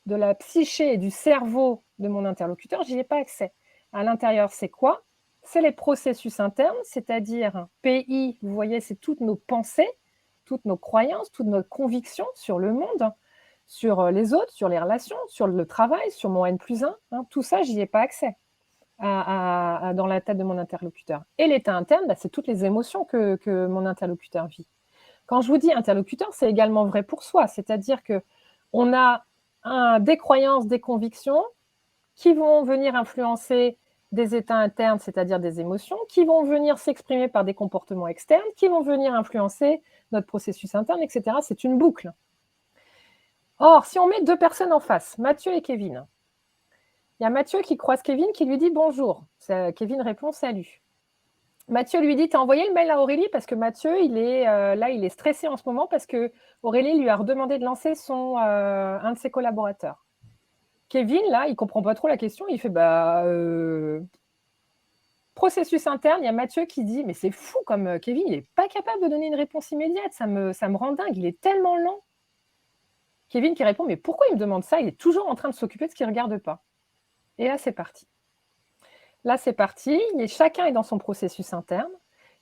de la psyché et du cerveau de mon interlocuteur, j'y ai pas accès. À l'intérieur, c'est quoi? C'est les processus internes, c'est-à-dire PI, vous voyez, c'est toutes nos pensées, toutes nos croyances, toutes nos convictions sur le monde, sur les autres, sur les relations, sur le travail, sur mon N+1, tout ça, j'y ai pas accès dans la tête de mon interlocuteur. Et l'état interne, c'est toutes les émotions que mon interlocuteur vit. Quand je vous dis interlocuteur, c'est également vrai pour soi, c'est-à-dire qu'on a des croyances, des convictions qui vont venir influencer des états internes, c'est-à-dire des émotions, qui vont venir s'exprimer par des comportements externes, qui vont venir influencer notre processus interne, etc. C'est une boucle. Or, si on met 2 personnes en face, Mathieu et Kevin, il y a Mathieu qui croise Kevin, qui lui dit « bonjour ». Kevin répond « salut ». Mathieu lui dit « t'as envoyé le mail à Aurélie ?» parce que Mathieu, il est stressé en ce moment parce que Aurélie lui a redemandé de lancer un de ses collaborateurs. Kevin, là, il ne comprend pas trop la question, il fait processus interne, il y a Mathieu qui dit « mais c'est fou comme Kevin, il n'est pas capable de donner une réponse immédiate, ça me rend dingue, il est tellement lent ». Kevin qui répond « mais pourquoi il me demande ça? Il est toujours en train de s'occuper de ce qu'il ne regarde pas ». Et là, c'est parti. Là, c'est parti. Chacun est dans son processus interne.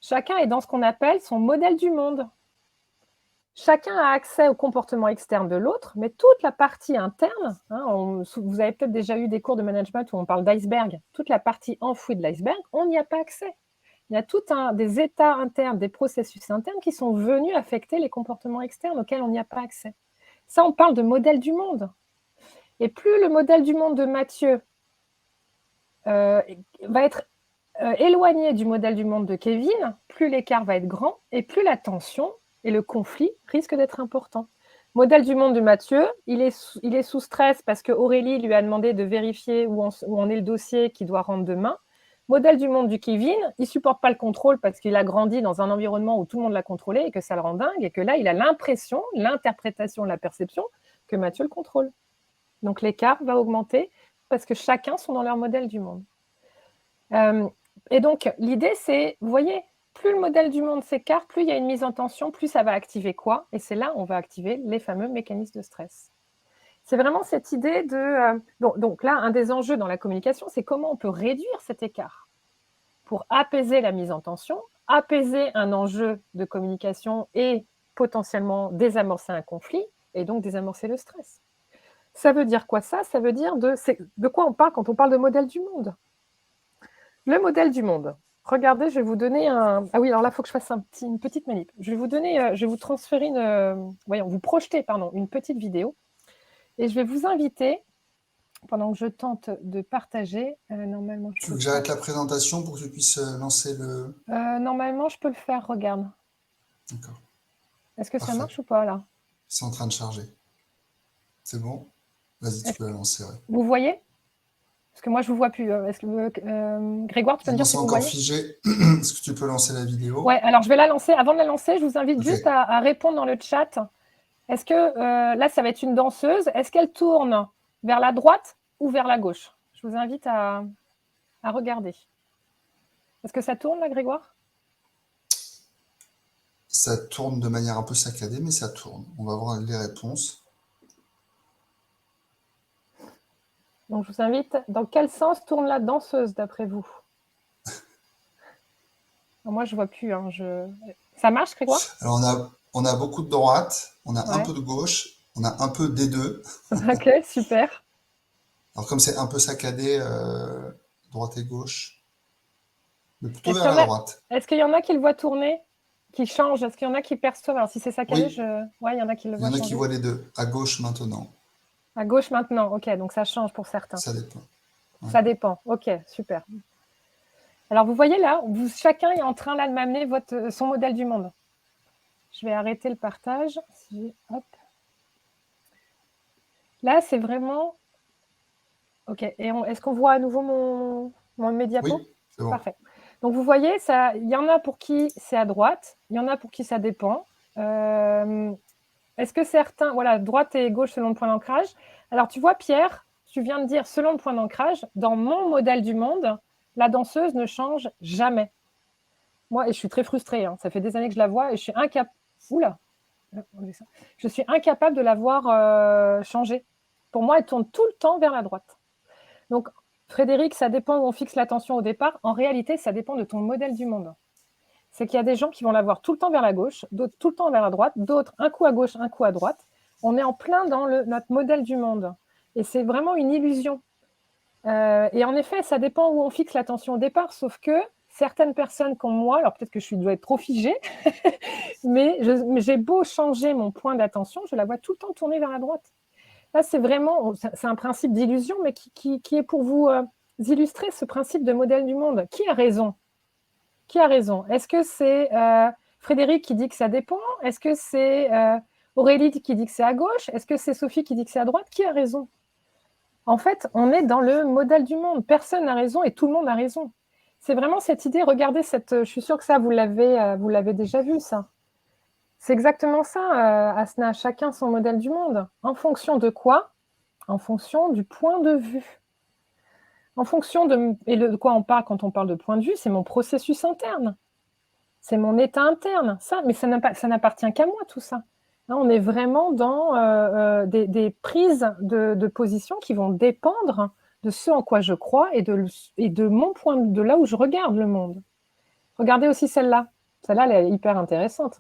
Chacun est dans ce qu'on appelle son modèle du monde. Chacun a accès au comportement externe de l'autre, mais toute la partie interne, vous avez peut-être déjà eu des cours de management où on parle d'iceberg, toute la partie enfouie de l'iceberg, on n'y a pas accès. Il y a des états internes, des processus internes qui sont venus affecter les comportements externes auxquels on n'y a pas accès. Ça, on parle de modèle du monde. Et plus le modèle du monde de Mathieu va être éloigné du modèle du monde de Kevin, plus l'écart va être grand et plus la tension et le conflit risquent d'être importants. Modèle du monde de Mathieu, il est sous stress parce que Aurélie lui a demandé de vérifier où en est le dossier qu'il doit rendre demain. Modèle du monde du Kevin, il ne supporte pas le contrôle parce qu'il a grandi dans un environnement où tout le monde l'a contrôlé et que ça le rend dingue et que là, il a l'impression, l'interprétation, la perception que Mathieu le contrôle. Donc l'écart va augmenter parce que chacun sont dans leur modèle du monde. Et donc, l'idée, c'est, vous voyez, plus le modèle du monde s'écarte, plus il y a une mise en tension, plus ça va activer quoi? Et c'est là où on va activer les fameux mécanismes de stress. C'est vraiment cette idée de... donc là, un des enjeux dans la communication, c'est comment on peut réduire cet écart pour apaiser la mise en tension, apaiser un enjeu de communication et potentiellement désamorcer un conflit et donc désamorcer le stress. Ça veut dire quoi ça? Ça veut dire de quoi on parle quand on parle de modèle du monde. Le modèle du monde. Regardez, je vais vous donner un... Ah oui, alors là, il faut que je fasse une petite manip. Je vais vous transférer vous projeter, une petite vidéo. Et je vais vous inviter, pendant que je tente de partager, normalement... Tu veux que j'arrête la présentation pour que tu puisses lancer le... normalement, je peux le faire, regarde. D'accord. Est-ce que ça marche ou pas, là? C'est en train de charger. C'est bon? Vas-y, tu peux la lancer, ouais. Vous voyez? Parce que moi, je ne vous vois plus. Est-ce que Grégoire, tu peux me dire si vous voyez? C'est encore figé. Est-ce que tu peux lancer la vidéo? Ouais, alors je vais la lancer. Avant de la lancer, je vous invite juste à répondre dans le chat. Est-ce que, là, ça va être une danseuse. Est-ce qu'elle tourne vers la droite ou vers la gauche? Je vous invite à regarder. Est-ce que ça tourne, là, Grégoire? Ça tourne de manière un peu saccadée, mais ça tourne. On va voir les réponses. Donc, je vous invite. Dans quel sens tourne la danseuse, d'après vous? Moi, je ne vois plus. Ça marche, Grégoire? Alors, on a beaucoup de droite, on a un peu de gauche, on a un peu des deux. Ok, super. Alors, comme c'est un peu saccadé, droite et gauche, mais plutôt vers la droite. Est-ce qu'il y en a qui le voient tourner, qui changent? Est-ce qu'il y en a qui perçoivent? Alors, si c'est saccadé, oui. Il y en a qui le voient. Il y en a qui voient les deux, à gauche maintenant. À gauche maintenant, ok, donc ça change pour certains. Ça dépend. Ouais. Ça dépend, ok, super. Alors, vous voyez là, chacun est en train là, de m'amener son modèle du monde. Je vais arrêter le partage. Hop. Là, c'est vraiment... Ok, et est-ce qu'on voit à nouveau mon médiapo? Oui, c'est bon. Parfait. Donc, vous voyez, il y en a pour qui c'est à droite, il y en a pour qui ça dépend. Est-ce que certains... Voilà, droite et gauche selon le point d'ancrage. Alors, tu vois, Pierre, tu viens de dire selon le point d'ancrage, dans mon modèle du monde, la danseuse ne change jamais. Moi, et je suis très frustrée, ça fait des années que je la vois et je suis incapable... Oula! Je suis incapable de la voir changer. Pour moi, elle tourne tout le temps vers la droite. Donc, Frédéric, ça dépend où on fixe l'attention au départ. En réalité, ça dépend de ton modèle du monde. C'est qu'il y a des gens qui vont la voir tout le temps vers la gauche, d'autres tout le temps vers la droite, d'autres un coup à gauche, un coup à droite. On est en plein dans notre modèle du monde. Et c'est vraiment une illusion. Et en effet, ça dépend où on fixe l'attention au départ, sauf que certaines personnes comme moi, alors peut-être que je dois être trop figée, mais j'ai beau changer mon point d'attention, je la vois tout le temps tourner vers la droite. Là, c'est un principe d'illusion, mais qui est pour vous illustrer ce principe de modèle du monde. Qui a raison? Qui a raison? Est-ce que c'est Frédéric qui dit que ça dépend? Est-ce que c'est Aurélie qui dit que c'est à gauche? Est-ce que c'est Sophie qui dit que c'est à droite? Qui a raison? En fait, on est dans le modèle du monde. Personne n'a raison et tout le monde a raison. C'est vraiment cette idée, regardez, je suis sûre que ça, vous l'avez déjà vu, ça. C'est exactement ça, Asna, chacun son modèle du monde. En fonction de quoi? En fonction du point de vue. En fonction de quoi on parle quand on parle de point de vue, c'est mon processus interne. C'est mon état interne. Mais ça n'appartient qu'à moi, tout ça. Là, on est vraiment dans des prises de position qui vont dépendre de ce en quoi je crois et de mon point de là où je regarde le monde. Regardez aussi celle-là. Celle-là, elle est hyper intéressante.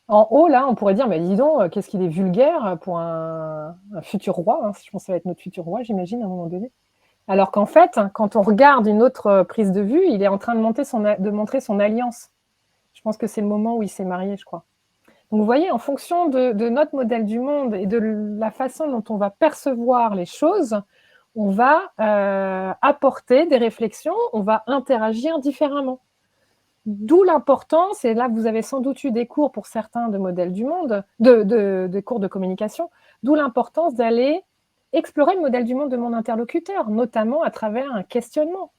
En haut, là, on pourrait dire, mais dis donc, qu'est-ce qu'il est vulgaire pour un futur roi. Hein, je pense que ça va être notre futur roi, j'imagine, à un moment donné. Alors qu'en fait, quand on regarde une autre prise de vue, il est en train de montrer son alliance. Je pense que c'est le moment où il s'est marié, je crois. Donc vous voyez, en fonction de notre modèle du monde et de la façon dont on va percevoir les choses, on va apporter des réflexions, on va interagir différemment. D'où l'importance, et là vous avez sans doute eu des cours pour certains de modèles du monde, de cours de communication, d'où l'importance d'aller explorer le modèle du monde de mon interlocuteur, notamment à travers un questionnement.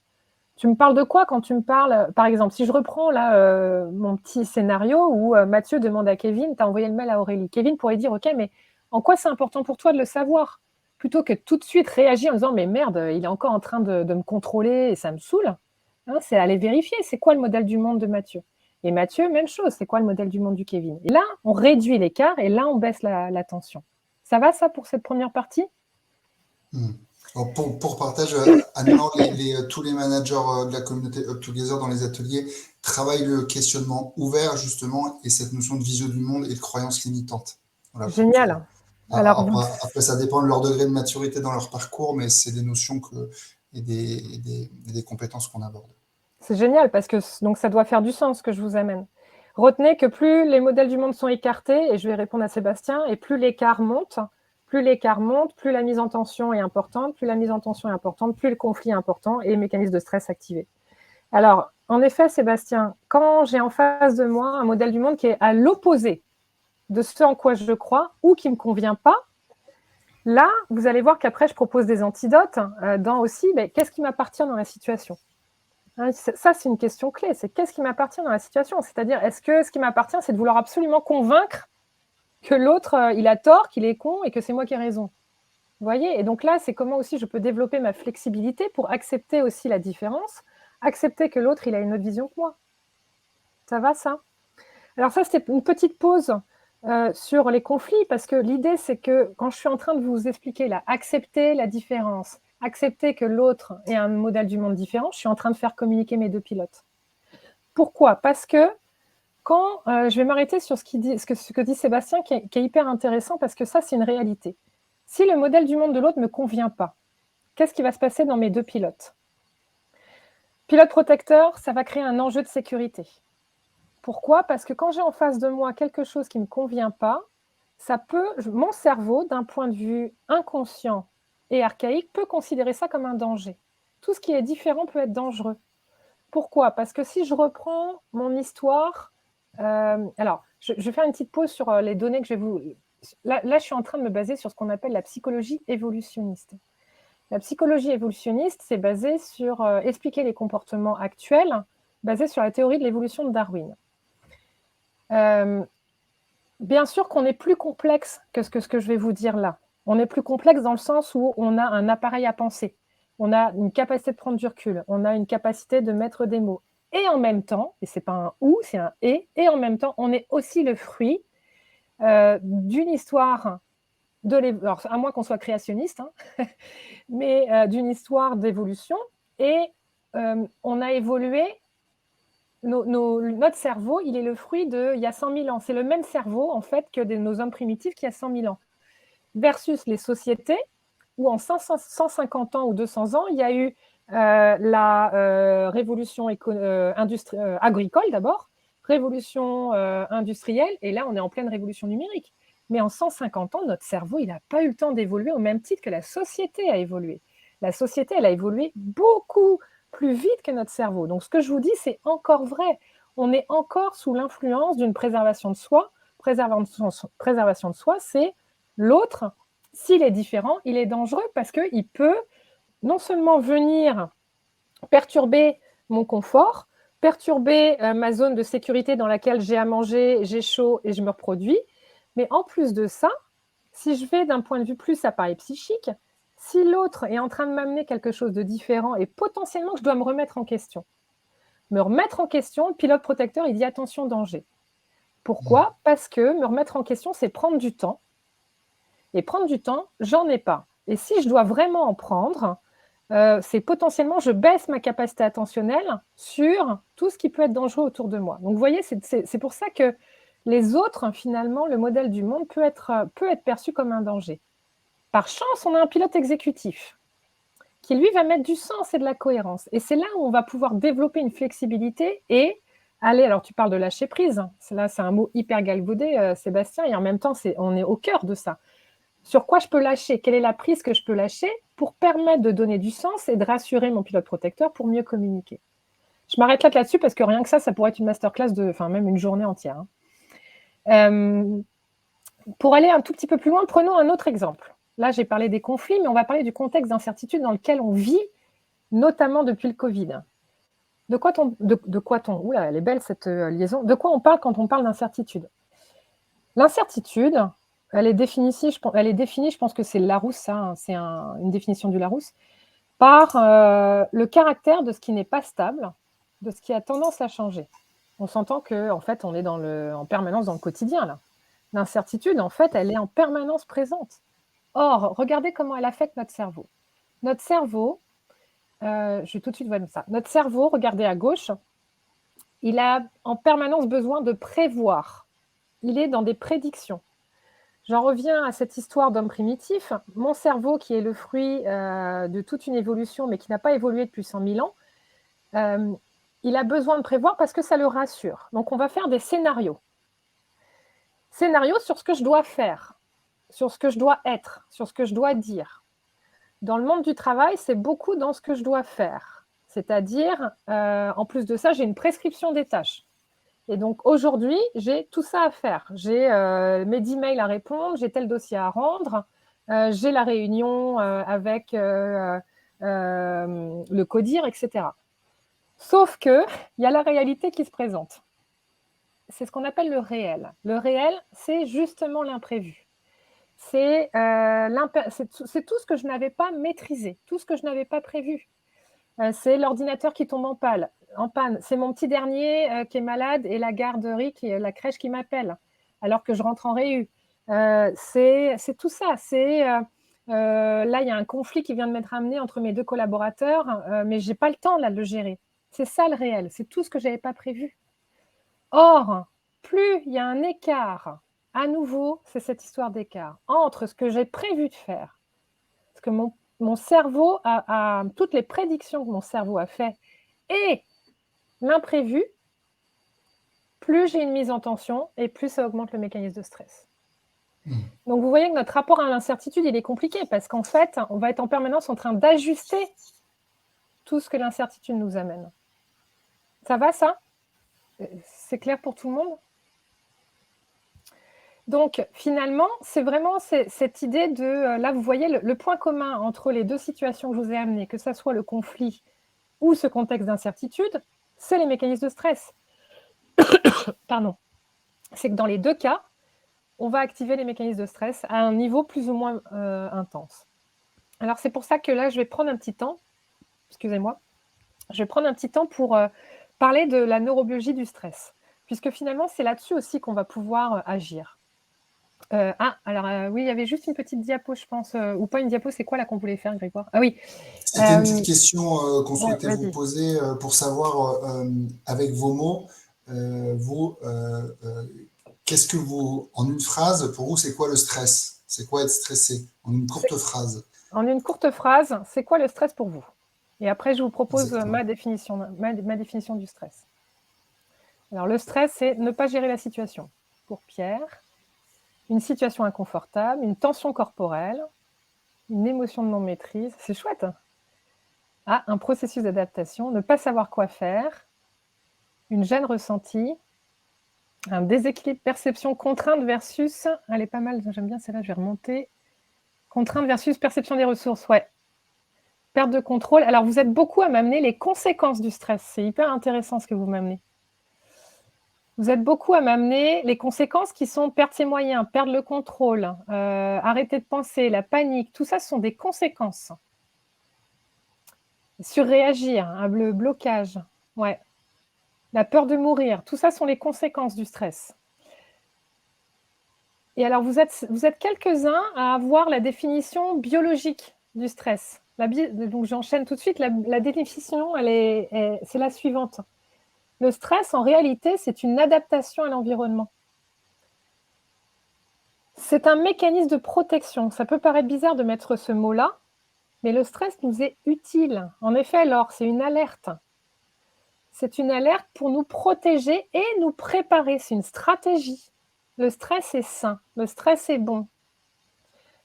Tu me parles de quoi quand tu me parles, par exemple, si je reprends là mon petit scénario où Mathieu demande à Kevin, tu as envoyé le mail à Aurélie. Kevin pourrait dire, ok, mais en quoi c'est important pour toi de le savoir? Plutôt que tout de suite réagir en disant, mais merde, il est encore en train de me contrôler et ça me saoule. Hein, c'est aller vérifier, c'est quoi le modèle du monde de Mathieu? Et Mathieu, même chose, c'est quoi le modèle du monde du Kevin? Et là, on réduit l'écart et là, on baisse la tension. Ça va, ça, pour cette première partie? Pour partage, Anne-Laure, tous les managers de la communauté Up Together dans les ateliers travaillent le questionnement ouvert, justement, et cette notion de vision du monde et de croyance limitante. Voilà, Génial. Alors, après, ça dépend de leur degré de maturité dans leur parcours, mais c'est des notions et des compétences qu'on aborde. c'est génial parce que donc ça doit faire du sens ce que je vous amène. Retenez que plus les modèles du monde sont écartés, et je vais répondre à Sébastien, et plus l'écart monte, plus la mise en tension est importante, plus la mise en tension est importante, plus le conflit est important et les mécanismes de stress activés. Alors, en effet, Sébastien, quand j'ai en face de moi un modèle du monde qui est à l'opposé de ce en quoi je crois ou qui ne me convient pas, là, vous allez voir qu'après, je propose des antidotes dans aussi, qu'est-ce qui m'appartient dans la situation? Hein, ça, c'est une question clé, c'est qu'est-ce qui m'appartient dans la situation? C'est-à-dire, est-ce que ce qui m'appartient, c'est de vouloir absolument convaincre que l'autre, il a tort, qu'il est con et que c'est moi qui ai raison? Vous voyez? Et donc là, c'est comment aussi je peux développer ma flexibilité pour accepter aussi la différence, accepter que l'autre, il a une autre vision que moi. Ça va, ça? Alors ça, c'était une petite pause sur les conflits, parce que l'idée, c'est que quand je suis en train de vous expliquer là, accepter la différence, accepter que l'autre ait un modèle du monde différent, je suis en train de faire communiquer mes deux pilotes. Pourquoi? Parce que quand je vais m'arrêter sur ce que dit Sébastien, qui est hyper intéressant, parce que ça, c'est une réalité. Si le modèle du monde de l'autre ne me convient pas, qu'est-ce qui va se passer dans mes deux pilotes? Pilote protecteur, ça va créer un enjeu de sécurité. Pourquoi? Parce que quand j'ai en face de moi quelque chose qui ne me convient pas, mon cerveau, d'un point de vue inconscient et archaïque, peut considérer ça comme un danger. Tout ce qui est différent peut être dangereux. Pourquoi? Parce que si je reprends mon histoire, alors je vais faire une petite pause sur les données que je vais vous... Là, je suis en train de me baser sur ce qu'on appelle la psychologie évolutionniste. La psychologie évolutionniste, c'est basé sur expliquer les comportements actuels, basé sur la théorie de l'évolution de Darwin. Bien sûr qu'on est plus complexe que ce que je vais vous dire là. On est plus complexe dans le sens où on a un appareil à penser, on a une capacité de prendre du recul, on a une capacité de mettre des mots. Et en même temps, et ce n'est pas un ou, c'est un et en même temps, on est aussi le fruit d'une histoire, alors, à moins qu'on soit créationniste, hein, mais d'une histoire d'évolution. Et on a évolué. Notre cerveau, il est le fruit il y a 100 000 ans. C'est le même cerveau, en fait, que nos hommes primitifs qui y a 100 000 ans. Versus les sociétés, où en 150 ans ou 200 ans, il y a eu la révolution agricole d'abord, révolution industrielle, et là, on est en pleine révolution numérique. Mais en 150 ans, notre cerveau, il n'a pas eu le temps d'évoluer au même titre que la société a évolué. La société, elle a évolué beaucoup plus vite que notre cerveau. Donc, ce que je vous dis, c'est encore vrai. On est encore sous l'influence d'une préservation de soi. Préservation de soi, c'est l'autre. S'il est différent, il est dangereux parce qu'il peut non seulement venir perturber mon confort, perturber ma zone de sécurité dans laquelle j'ai à manger, j'ai chaud et je me reproduis, mais en plus de ça, si je vais d'un point de vue plus appareil psychique, si l'autre est en train de m'amener quelque chose de différent et potentiellement que je dois me remettre en question. Me remettre en question, le pilote protecteur, il dit attention, danger. Pourquoi? Parce que me remettre en question, c'est prendre du temps. Et prendre du temps, j'en ai pas. Et si je dois vraiment en prendre, c'est potentiellement, je baisse ma capacité attentionnelle sur tout ce qui peut être dangereux autour de moi. Donc, vous voyez, c'est pour ça que les autres, finalement, le modèle du monde peut être perçu comme un danger. Par chance, on a un pilote exécutif qui, lui, va mettre du sens et de la cohérence. Et c'est là où on va pouvoir développer une flexibilité et aller, alors tu parles de lâcher prise, là c'est un mot hyper galvaudé, Sébastien, et en même temps, on est au cœur de ça. Sur quoi je peux lâcher? Quelle est la prise que je peux lâcher pour permettre de donner du sens et de rassurer mon pilote protecteur pour mieux communiquer? Je m'arrête là-dessus parce que rien que ça pourrait être une masterclass enfin même une journée entière. Pour aller un tout petit peu plus loin, prenons un autre exemple. Là, j'ai parlé des conflits, mais on va parler du contexte d'incertitude dans lequel on vit, notamment depuis le Covid. De quoi oula, elle est belle cette liaison. De quoi on parle quand on parle d'incertitude? L'incertitude, elle est définie, je pense que c'est Larousse, ça, hein, c'est une définition du Larousse, par le caractère de ce qui n'est pas stable, de ce qui a tendance à changer. On s'entend qu'en fait, on est en permanence dans le quotidien, là. L'incertitude, en fait, elle est en permanence présente. Or, regardez comment elle affecte notre cerveau. Notre cerveau, je vais tout de suite voir ça. Notre cerveau, regardez à gauche, il a en permanence besoin de prévoir. Il est dans des prédictions. J'en reviens à cette histoire d'homme primitif. Mon cerveau, qui est le fruit de toute une évolution, mais qui n'a pas évolué depuis 100 000 ans, il a besoin de prévoir parce que ça le rassure. Donc, on va faire des scénarios. Scénarios sur ce que je dois faire, sur ce que je dois être, sur ce que je dois dire. Dans le monde du travail, c'est beaucoup dans ce que je dois faire. C'est-à-dire, en plus de ça, j'ai une prescription des tâches. Et donc, aujourd'hui, j'ai tout ça à faire. J'ai mes 10 mails à répondre, j'ai tel dossier à rendre, j'ai la réunion avec le CODIR, etc. Sauf qu'il y a la réalité qui se présente. C'est ce qu'on appelle le réel. Le réel, c'est justement l'imprévu. C'est tout ce que je n'avais pas maîtrisé, tout ce que je n'avais pas prévu. C'est l'ordinateur qui tombe en panne. C'est mon petit dernier qui est malade et la garderie, la crèche qui m'appelle alors que je rentre en réu. C'est tout ça. Là, il y a un conflit qui vient de m'être amené entre mes deux collaborateurs, mais je n'ai pas le temps là, de le gérer. C'est ça le réel. C'est tout ce que je n'avais pas prévu. Or, plus il y a un écart, à nouveau, c'est cette histoire d'écart entre ce que j'ai prévu de faire, ce que mon cerveau toutes les prédictions que mon cerveau a fait et l'imprévu, plus j'ai une mise en tension et plus ça augmente le mécanisme de stress. Donc, vous voyez que notre rapport à l'incertitude, il est compliqué parce qu'en fait, on va être en permanence en train d'ajuster tout ce que l'incertitude nous amène. Ça va, ça? C'est clair pour tout le monde? Donc, finalement, c'est vraiment cette idée de... Là, vous voyez, le point commun entre les deux situations que je vous ai amenées, que ce soit le conflit ou ce contexte d'incertitude, c'est les mécanismes de stress. Pardon. C'est que dans les deux cas, on va activer les mécanismes de stress à un niveau plus ou moins intense. Alors, c'est pour ça que là, je vais prendre un petit temps, excusez-moi, je vais prendre un petit temps pour parler de la neurobiologie du stress, puisque finalement, c'est là-dessus aussi qu'on va pouvoir agir. Oui, il y avait juste une petite diapo, je pense, ou pas une diapo, c'est quoi là qu'on voulait faire, Grégoire? Ah oui. C'était une petite question qu'on souhaitait Ouais, vous poser pour savoir, avec vos mots, qu'est-ce que vous, en une phrase, pour vous, c'est quoi le stress? C'est quoi être stressé? En une courte phrase. En une courte phrase, c'est quoi le stress pour vous? Et après, je vous propose Exactement. ma définition du stress. Alors, le stress, c'est ne pas gérer la situation. Pour Pierre, une situation inconfortable, une tension corporelle, une émotion de non-maîtrise. C'est chouette. Un processus d'adaptation, ne pas savoir quoi faire, une gêne ressentie, un déséquilibre perception contrainte versus... Elle est pas mal, j'aime bien celle-là, je vais remonter. Contrainte versus perception des ressources, ouais. Perte de contrôle. Alors, vous êtes beaucoup à m'amener les conséquences du stress. C'est hyper intéressant ce que vous m'amenez. Vous êtes beaucoup à m'amener les conséquences qui sont perdre ses moyens, perdre le contrôle, arrêter de penser, la panique. Tout ça, ce sont des conséquences. Surréagir, le blocage. Ouais. La peur de mourir. Tout ça sont les conséquences du stress. Et alors, vous êtes quelques-uns à avoir la définition biologique du stress. Donc, j'enchaîne tout de suite. La définition, c'est la suivante. Le stress, en réalité, c'est une adaptation à l'environnement. C'est un mécanisme de protection. Ça peut paraître bizarre de mettre ce mot-là, mais le stress nous est utile. En effet, alors, c'est une alerte. C'est une alerte pour nous protéger et nous préparer. C'est une stratégie. Le stress est sain. Le stress est bon.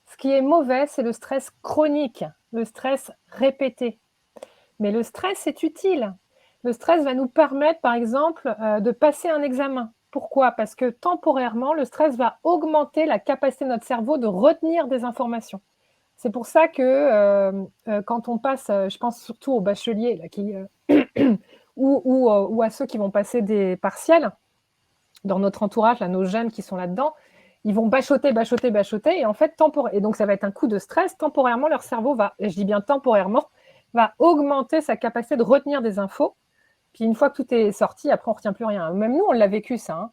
Ce qui est mauvais, c'est le stress chronique, le stress répété. Mais le stress est utile. Le stress va nous permettre, par exemple, de passer un examen. Pourquoi? Parce que temporairement, le stress va augmenter la capacité de notre cerveau de retenir des informations. C'est pour ça que quand on passe, je pense surtout aux bacheliers là, ou à ceux qui vont passer des partiels, dans notre entourage, là, nos jeunes qui sont là-dedans, ils vont bachoter, et en fait, et donc ça va être un coup de stress, temporairement, leur cerveau va, et je dis bien temporairement, va augmenter sa capacité de retenir des infos, puis une fois que tout est sorti, après on ne retient plus rien. Même nous, on l'a vécu ça, hein.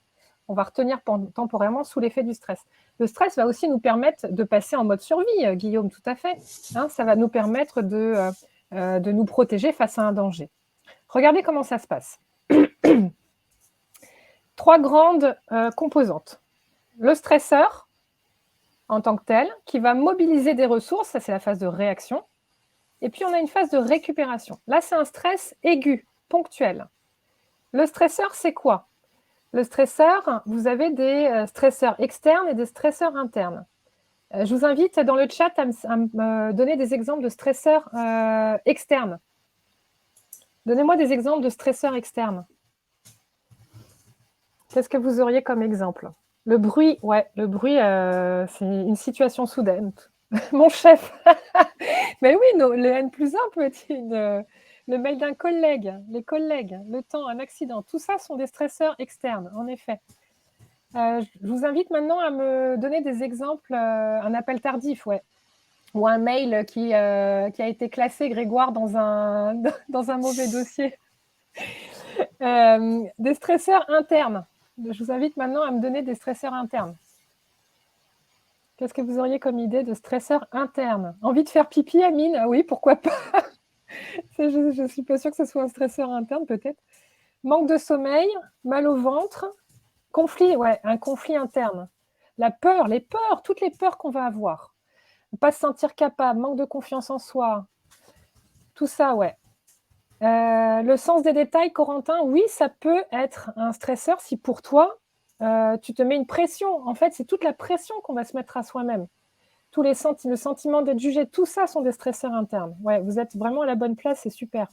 On va retenir temporairement sous l'effet du stress. Le stress va aussi nous permettre de passer en mode survie, Guillaume, tout à fait. Hein, ça va nous permettre de nous protéger face à un danger. Regardez comment ça se passe. 3 grandes composantes. Le stresseur, en tant que tel, qui va mobiliser des ressources, ça c'est la phase de réaction. Et puis on a une phase de récupération. Là, c'est un stress aigu, ponctuel. Le stresseur, c'est quoi? Le stresseur, vous avez des stresseurs externes et des stresseurs internes. Je vous invite dans le chat à me donner des exemples de stresseurs externes. Donnez-moi des exemples de stresseurs externes. Qu'est-ce que vous auriez comme exemple? Le bruit, ouais, le bruit, c'est une situation soudaine. Mon chef. Mais oui, le N+1 peut être le mail d'un collègue, les collègues, le temps, un accident. Tout ça sont des stresseurs externes, en effet. Je vous invite maintenant à me donner des exemples, un appel tardif, ouais, ou un mail qui a été classé, Grégoire, dans un mauvais dossier. Des stresseurs internes. Je vous invite maintenant à me donner des stresseurs internes. Qu'est-ce que vous auriez comme idée de stresseur interne? Envie de faire pipi, Amine? Oui, pourquoi pas? Je ne suis pas sûre que ce soit un stresseur interne, peut-être. Manque de sommeil, mal au ventre, conflit, ouais, un conflit interne. La peur, les peurs, toutes les peurs qu'on va avoir. Ne pas se sentir capable, manque de confiance en soi. Tout ça, ouais. Le sens des détails, Corentin, oui, ça peut être un stresseur si pour toi, tu te mets une pression. En fait, c'est toute la pression qu'on va se mettre à soi-même. Le sentiment d'être jugé, tout ça sont des stresseurs internes. Ouais, vous êtes vraiment à la bonne place, c'est super.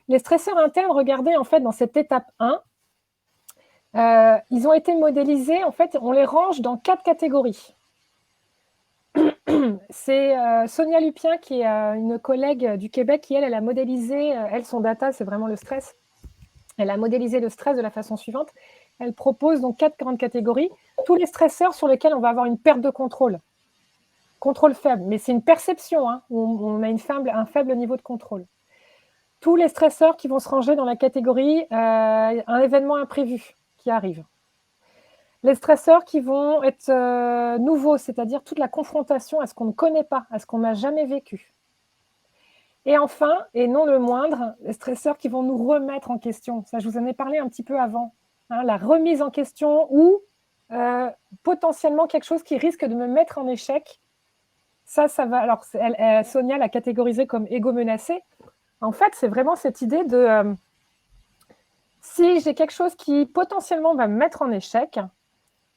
Les stresseurs internes, regardez, en fait, dans cette étape 1, ils ont été modélisés, en fait, on les range dans 4 catégories. C'est Sonia Lupien, qui est une collègue du Québec, qui, elle a modélisé, son data, c'est vraiment le stress. Elle a modélisé le stress de la façon suivante. Elle propose donc 4 grandes catégories. Tous les stresseurs sur lesquels on va avoir une perte de contrôle. Contrôle faible, mais c'est une perception, hein, où on a un faible niveau de contrôle. Tous les stresseurs qui vont se ranger dans la catégorie un événement imprévu qui arrive. Les stresseurs qui vont être nouveaux, c'est-à-dire toute la confrontation à ce qu'on ne connaît pas, à ce qu'on n'a jamais vécu. Et enfin, et non le moindre, les stresseurs qui vont nous remettre en question. Ça, je vous en ai parlé un petit peu avant. Hein, la remise en question ou potentiellement quelque chose qui risque de me mettre en échec. Ça va. Alors, Sonia l'a catégorisé comme égo menacé. En fait, c'est vraiment cette idée de si j'ai quelque chose qui potentiellement va me mettre en échec,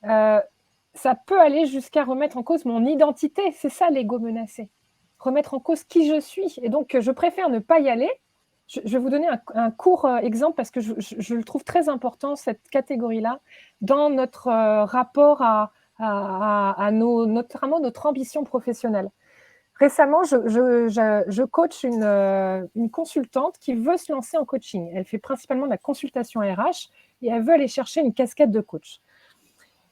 ça peut aller jusqu'à remettre en cause mon identité. C'est ça l'égo menacé. Remettre en cause qui je suis. Et donc, je préfère ne pas y aller. Je vais vous donner un court exemple parce que je le trouve très important, cette catégorie-là, dans notre rapport notamment notre ambition professionnelle. Récemment, je coach une consultante qui veut se lancer en coaching. Elle fait principalement de la consultation RH et elle veut aller chercher une casquette de coach.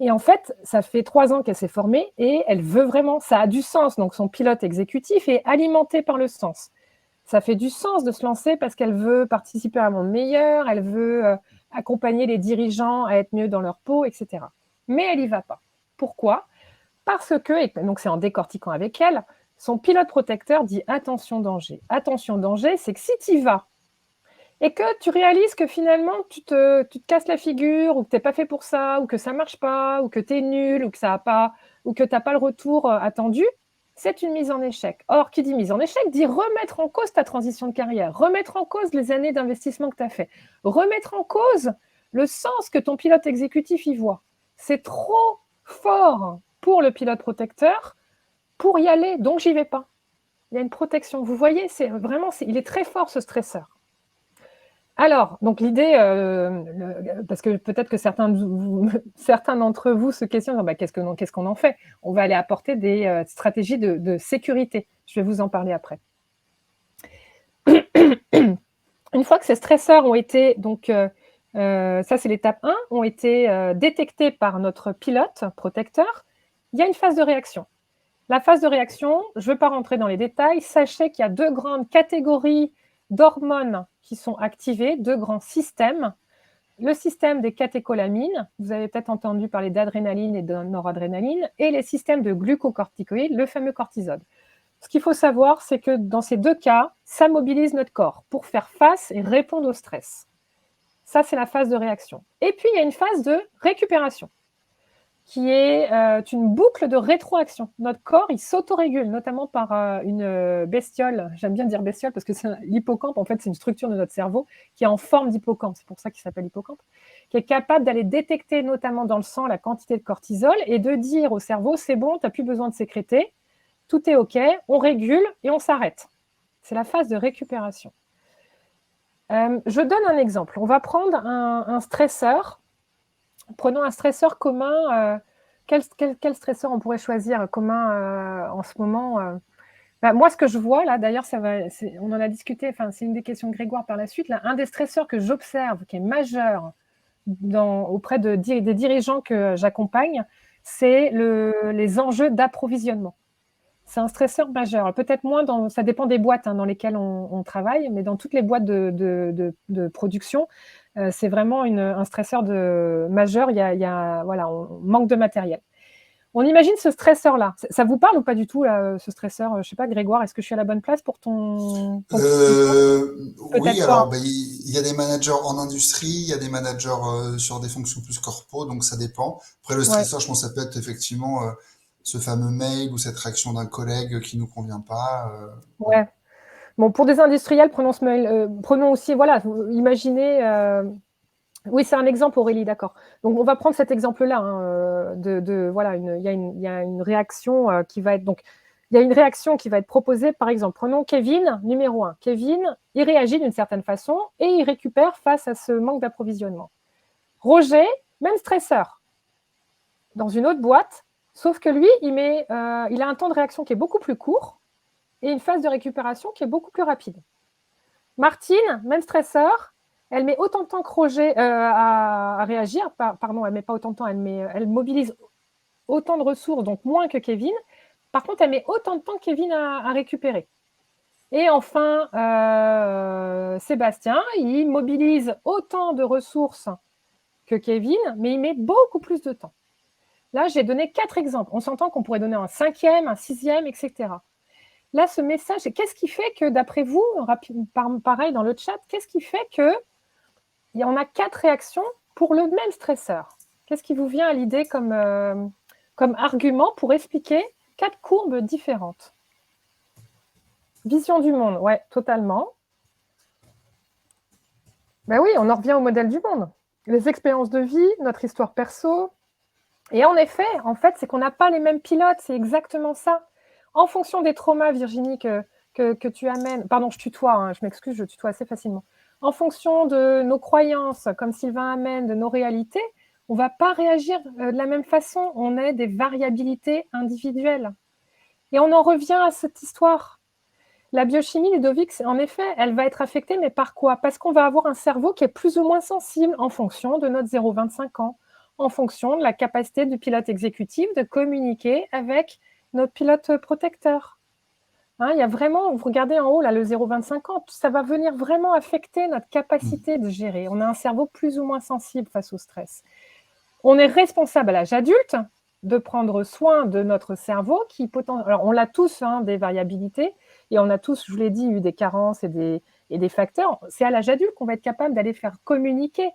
Et en fait, ça fait 3 ans qu'elle s'est formée et elle veut vraiment, ça a du sens. Donc, son pilote exécutif est alimenté par le sens. Ça fait du sens de se lancer parce qu'elle veut participer à un monde meilleur, elle veut accompagner les dirigeants à être mieux dans leur peau, etc. Mais elle n'y va pas. Pourquoi ? Parce que, et donc c'est en décortiquant avec elle, son pilote protecteur dit attention danger. Attention danger, c'est que si tu y vas et que tu réalises que finalement tu te casses la figure, ou que tu n'es pas fait pour ça, ou que ça ne marche pas, ou que tu es nul, ou que ça a pas, ou que tu n'as pas le retour attendu, c'est une mise en échec. Or, qui dit mise en échec dit remettre en cause ta transition de carrière, remettre en cause les années d'investissement que tu as fait, remettre en cause le sens que ton pilote exécutif y voit. C'est trop fort pour le pilote protecteur pour y aller, donc j'y vais pas. Il y a une protection. Vous voyez, c'est vraiment, il est très fort ce stresseur. Alors, donc l'idée, parce que peut-être que certains d'entre vous se questionnent, bah, qu'est-ce qu'on en fait? On va aller apporter des stratégies de sécurité. Je vais vous en parler après. Une fois que ces stresseurs ont été, donc ça c'est l'étape 1, ont été détectés par notre pilote protecteur, il y a une phase de réaction. La phase de réaction, je ne veux pas rentrer dans les détails, sachez qu'il y a 2 grandes catégories d'hormones qui sont activées, 2 grands systèmes. Le système des catécholamines, vous avez peut-être entendu parler d'adrénaline et de noradrénaline, et les systèmes de glucocorticoïdes, le fameux cortisol. Ce qu'il faut savoir, c'est que dans ces 2 cas, ça mobilise notre corps pour faire face et répondre au stress. Ça, c'est la phase de réaction. Et puis, il y a une phase de récupération, qui est une boucle de rétroaction. Notre corps, il s'autorégule, notamment par une bestiole. J'aime bien dire bestiole parce que l'hippocampe, en fait, c'est une structure de notre cerveau qui est en forme d'hippocampe. C'est pour ça qu'il s'appelle hippocampe, qui est capable d'aller détecter, notamment dans le sang, la quantité de cortisol et de dire au cerveau, c'est bon, tu n'as plus besoin de sécréter, tout est OK, on régule et on s'arrête. C'est la phase de récupération. Je donne un exemple. On va prendre un stresseur. Prenons un stresseur commun. Quel stresseur on pourrait choisir commun en ce moment moi, ce que je vois, là, d'ailleurs, on en a discuté, c'est une des questions de Grégoire par la suite. Là, un des stresseurs que j'observe, qui est majeur auprès des dirigeants que j'accompagne, c'est les enjeux d'approvisionnement. C'est un stresseur majeur. Peut-être moins, ça dépend des boîtes dans lesquelles on travaille, mais dans toutes les boîtes de production, c'est vraiment un stresseur majeur. On manque de matériel. On imagine ce stresseur-là. Ça vous parle ou pas du tout, là, ce stresseur? Je ne sais pas, Grégoire, est-ce que je suis à la bonne place pour ton oui, alors il y a des managers en industrie, il y a des managers sur des fonctions plus corpo, donc ça dépend. Après, le stresseur, je pense que ça peut être effectivement ce fameux mail ou cette réaction d'un collègue qui nous convient pas. Ouais. Bon, pour des industriels, prenons aussi, voilà, imaginez. Oui, c'est un exemple, Aurélie, d'accord. Donc, on va prendre cet exemple-là. Voilà, il y a une réaction qui va être. Donc, il y a une réaction qui va être proposée, par exemple. Prenons Kevin, numéro 1. Kevin, il réagit d'une certaine façon et il récupère face à ce manque d'approvisionnement. Roger, même stresseur, dans une autre boîte, sauf que lui, il a un temps de réaction qui est beaucoup plus court et une phase de récupération qui est beaucoup plus rapide. Martine, même stresseur, elle met autant de temps que Roger à réagir. Pardon, elle ne met pas autant de temps, elle mobilise autant de ressources, donc moins que Kevin. Par contre, elle met autant de temps que Kevin à récupérer. Et enfin, Sébastien, il mobilise autant de ressources que Kevin, mais il met beaucoup plus de temps. Là, j'ai donné 4 exemples. On s'entend qu'on pourrait donner un 5e, un 6e, etc. Là, ce message, qu'est-ce qui fait que, d'après vous, pareil dans le chat, qu'est-ce qui fait qu'on a 4 réactions pour le même stresseur? Qu'est-ce qui vous vient à l'idée comme argument pour expliquer 4 courbes différentes? Vision du monde, ouais, totalement. Ben oui, on en revient au modèle du monde. Les expériences de vie, notre histoire perso. Et en effet, c'est qu'on n'a pas les mêmes pilotes, c'est exactement ça. En fonction des traumas, Virginie, que tu amènes, pardon, je tutoie, je m'excuse, je tutoie assez facilement. En fonction de nos croyances, comme Sylvain amène, de nos réalités, on ne va pas réagir de la même façon. On est des variabilités individuelles. Et on en revient à cette histoire. La biochimie, Ludovic, en effet, elle va être affectée, mais par quoi? Parce qu'on va avoir un cerveau qui est plus ou moins sensible en fonction de notre 0,25 ans, en fonction de la capacité du pilote exécutif de communiquer avec notre pilote protecteur. Il y a vraiment, vous regardez en haut, là, le 0,25 ans, ça va venir vraiment affecter notre capacité de gérer. On a un cerveau plus ou moins sensible face au stress. On est responsable à l'âge adulte, de prendre soin de notre cerveau alors on l'a tous, hein, des variabilités, et on a tous, je vous l'ai dit, eu des carences et des facteurs. C'est à l'âge adulte qu'on va être capable d'aller faire communiquer,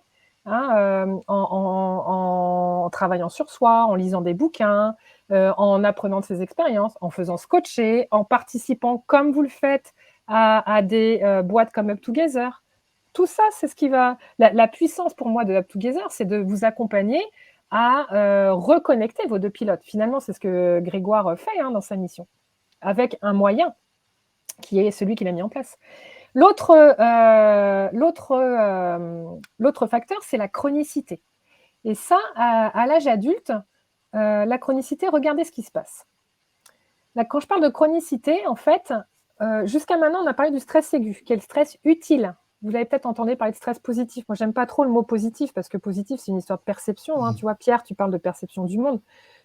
hein, en travaillant sur soi, en lisant des bouquins, en apprenant de ses expériences, en faisant se coacher, en participant, comme vous le faites, à des boîtes comme Up Together. Tout ça, c'est ce qui va... La puissance pour moi de Up Together, c'est de vous accompagner à reconnecter vos deux pilotes. Finalement, c'est ce que Grégoire fait, hein, dans sa mission, avec un moyen qui est celui qu'il a mis en place. L'autre facteur, c'est la chronicité. Et ça, à l'âge adulte, la chronicité, regardez ce qui se passe. Là, quand je parle de chronicité, en fait, jusqu'à maintenant, on a parlé du stress aigu, qui est le stress utile. Vous avez peut-être entendu parler de stress positif. Moi, j'aime pas trop le mot positif, parce que positif, c'est une histoire de perception, hein. Tu vois, Pierre, tu parles de perception du monde.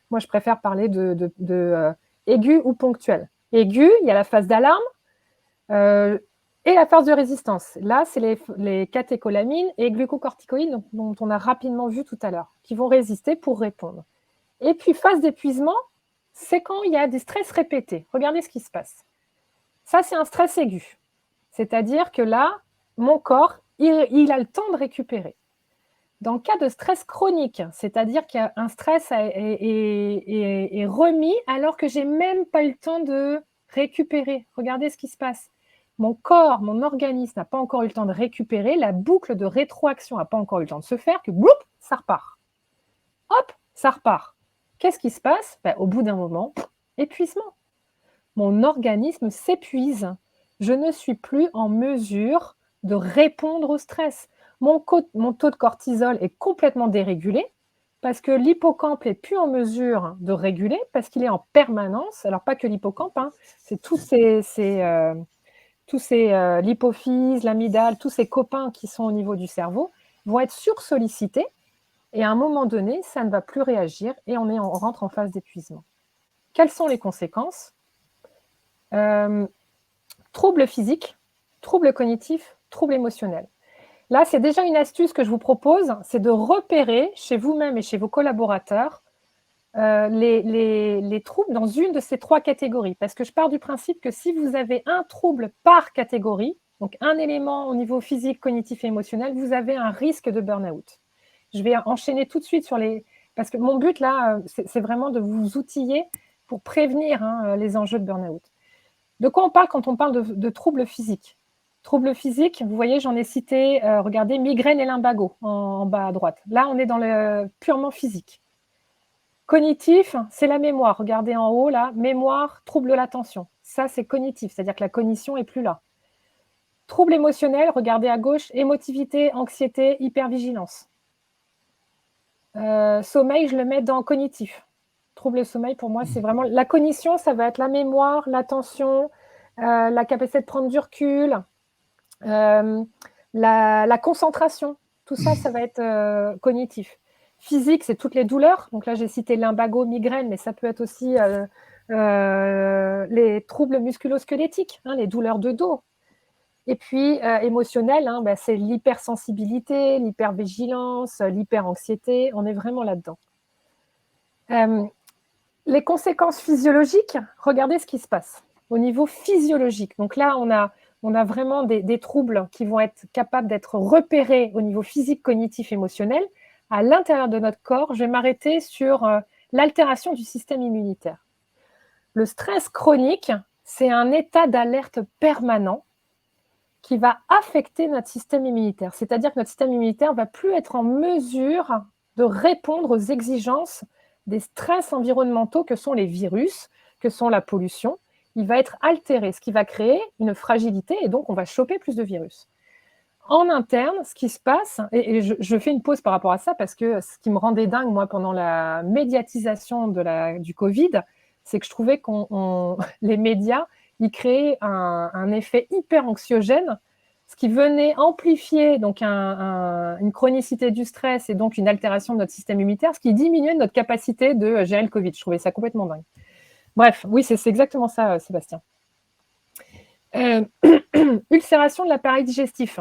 Moi, je préfère parler de aigu ou ponctuel. Aigu, il y a la phase d'alarme et la phase de résistance. Là, c'est les catécholamines et glucocorticoïdes dont on a rapidement vu tout à l'heure, qui vont résister pour répondre. Et puis, phase d'épuisement, c'est quand il y a des stress répétés. Regardez ce qui se passe. Ça, c'est un stress aigu. C'est-à-dire que là, mon corps, il a le temps de récupérer. Dans le cas de stress chronique, c'est-à-dire qu'un stress est remis alors que je n'ai même pas eu le temps de récupérer. Regardez ce qui se passe. Mon corps, mon organisme n'a pas encore eu le temps de récupérer, la boucle de rétroaction n'a pas encore eu le temps de se faire, que bloup, ça repart. Hop, ça repart. Qu'est-ce qui se passe ? Au bout d'un moment, épuisement. Mon organisme s'épuise. Je ne suis plus en mesure de répondre au stress. Mon taux de cortisol est complètement dérégulé parce que l'hippocampe n'est plus en mesure de réguler parce qu'il est en permanence. Alors, pas que l'hippocampe, hein, c'est tous l'hypophyse, l'amygdale, tous ces copains qui sont au niveau du cerveau vont être sursollicités et à un moment donné, ça ne va plus réagir et on rentre en phase d'épuisement. Quelles sont les conséquences ? Troubles physiques, troubles cognitifs, troubles émotionnels. Là, c'est déjà une astuce que je vous propose, c'est de repérer chez vous-même et chez vos collaborateurs les troubles dans une de ces trois catégories. Parce que je pars du principe que si vous avez un trouble par catégorie, donc un élément au niveau physique, cognitif et émotionnel, vous avez un risque de burn-out. Je vais enchaîner tout de suite sur les... Parce que mon but, là, c'est vraiment de vous outiller pour prévenir, hein, les enjeux de burn-out. De quoi on parle quand on parle de troubles physiques ? Troubles physiques, vous voyez, j'en ai cité, regardez, migraine et lumbago en bas à droite. Là, on est dans le purement physique. Cognitif, c'est la mémoire. Regardez en haut, là, mémoire, trouble de l'attention. Ça, c'est cognitif, c'est-à-dire que la cognition n'est plus là. Trouble émotionnel, regardez à gauche, émotivité, anxiété, hypervigilance. Sommeil, je le mets dans cognitif. Trouble de sommeil, pour moi, c'est vraiment... La cognition, ça va être la mémoire, l'attention, la capacité de prendre du recul, la concentration. Tout ça, ça va être cognitif. Physique, c'est toutes les douleurs. Donc là, j'ai cité lumbago, migraine, mais ça peut être aussi les troubles musculo-squelettiques, hein, les douleurs de dos. Et puis, émotionnel, hein, c'est l'hypersensibilité, l'hypervigilance, l'hyperanxiété. On est vraiment là-dedans. Les conséquences physiologiques, regardez ce qui se passe au niveau physiologique. Donc là, on a vraiment des troubles qui vont être capables d'être repérés au niveau physique, cognitif, émotionnel. À l'intérieur de notre corps, je vais m'arrêter sur l'altération du système immunitaire. Le stress chronique, c'est un état d'alerte permanent qui va affecter notre système immunitaire. C'est-à-dire que notre système immunitaire ne va plus être en mesure de répondre aux exigences des stress environnementaux que sont les virus, que sont la pollution. Il va être altéré, ce qui va créer une fragilité et donc on va choper plus de virus. En interne, ce qui se passe, et je fais une pause par rapport à ça parce que ce qui me rendait dingue, moi, pendant la médiatisation du Covid, c'est que je trouvais que les médias, ils créaient un effet hyper anxiogène, ce qui venait amplifier donc une chronicité du stress et donc une altération de notre système immunitaire, ce qui diminuait notre capacité de gérer le Covid. Je trouvais ça complètement dingue. Bref, oui, c'est exactement ça, Sébastien. Ulcération de l'appareil digestif.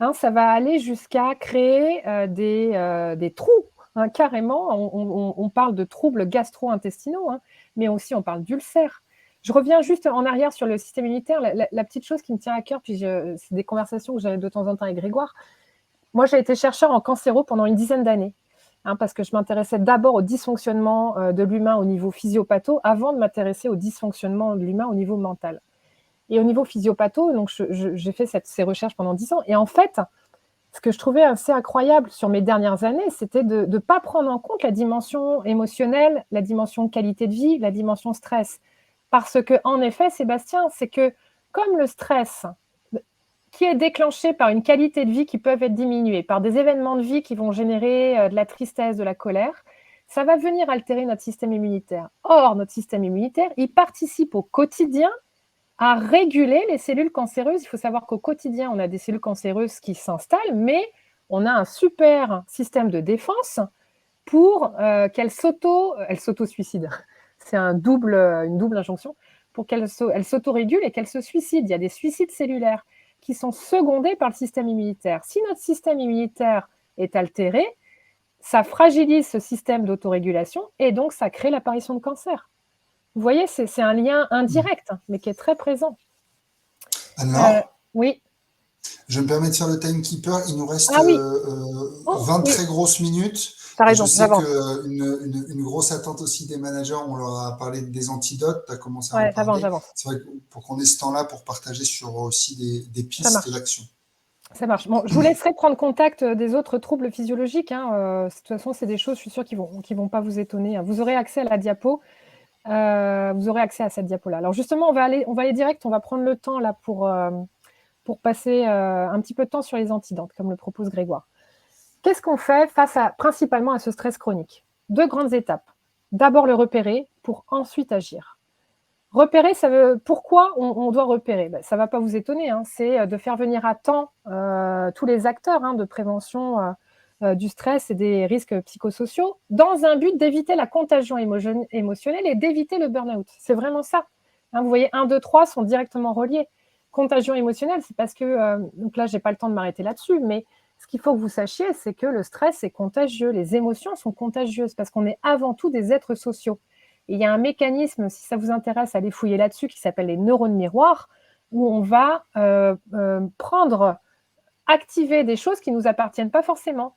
Hein, ça va aller jusqu'à créer des trous hein, carrément. On parle de troubles gastro-intestinaux, hein, mais aussi on parle d'ulcères. Je reviens juste en arrière sur le système immunitaire. La petite chose qui me tient à cœur, puis c'est des conversations que j'avais de temps en temps avec Grégoire. Moi, j'ai été chercheur en cancéro pendant une dizaine d'années, hein, parce que je m'intéressais d'abord au dysfonctionnement de l'humain au niveau physiopatho, avant de m'intéresser au dysfonctionnement de l'humain au niveau mental. Et au niveau physiopatho, donc j'ai fait ces recherches pendant 10 ans. Et en fait, ce que je trouvais assez incroyable sur mes dernières années, c'était de ne pas prendre en compte la dimension émotionnelle, la dimension qualité de vie, la dimension stress. Parce que, en effet, Sébastien, c'est que comme le stress qui est déclenché par une qualité de vie qui peuvent être diminuées, par des événements de vie qui vont générer de la tristesse, de la colère, ça va venir altérer notre système immunitaire. Or, notre système immunitaire, il participe au quotidien à réguler les cellules cancéreuses. Il faut savoir qu'au quotidien, on a des cellules cancéreuses qui s'installent, mais on a un super système de défense pour qu'elles s'auto-suicident. C'est une double injonction pour qu'elles s'autorégulent et qu'elles se suicident. Il y a des suicides cellulaires qui sont secondés par le système immunitaire. Si notre système immunitaire est altéré, ça fragilise ce système d'autorégulation et donc ça crée l'apparition de cancer. Vous voyez, c'est un lien indirect, mais qui est très présent. Anne-Laure, oui. je me permets de faire le timekeeper. Il nous reste 20 très grosses minutes. T'as raison, je sais qu'une grosse attente aussi des managers, on leur a parlé des antidotes, tu as commencé à en parler. C'est vrai que pour qu'on ait ce temps-là pour partager sur aussi des pistes d'action. Ça marche. Bon, je vous laisserai prendre contact des autres troubles physiologiques. Hein. De toute façon, c'est des choses, je suis sûre, qui vont pas vous étonner. Hein. Vous aurez accès à la diapo. Vous aurez accès à cette diapo-là. Alors justement, on va aller direct. On va prendre le temps là pour passer un petit peu de temps sur les antidotes, comme le propose Grégoire. Qu'est-ce qu'on fait principalement à ce stress chronique? 2 grandes étapes. D'abord le repérer pour ensuite agir. Repérer, pourquoi on doit repérer? Ça ne va pas vous étonner, hein, c'est de faire venir à temps tous les acteurs de prévention du stress et des risques psychosociaux dans un but d'éviter la contagion émotionnelle et d'éviter le burn-out. C'est vraiment ça. Hein, vous voyez, 1, 2, 3 sont directement reliés. Contagion émotionnelle, c'est parce que, donc là, je n'ai pas le temps de m'arrêter là-dessus, mais ce qu'il faut que vous sachiez, c'est que le stress est contagieux, les émotions sont contagieuses parce qu'on est avant tout des êtres sociaux. Et il y a un mécanisme, si ça vous intéresse, allez fouiller là-dessus, qui s'appelle les neurones miroirs, où on va activer des choses qui ne nous appartiennent pas forcément,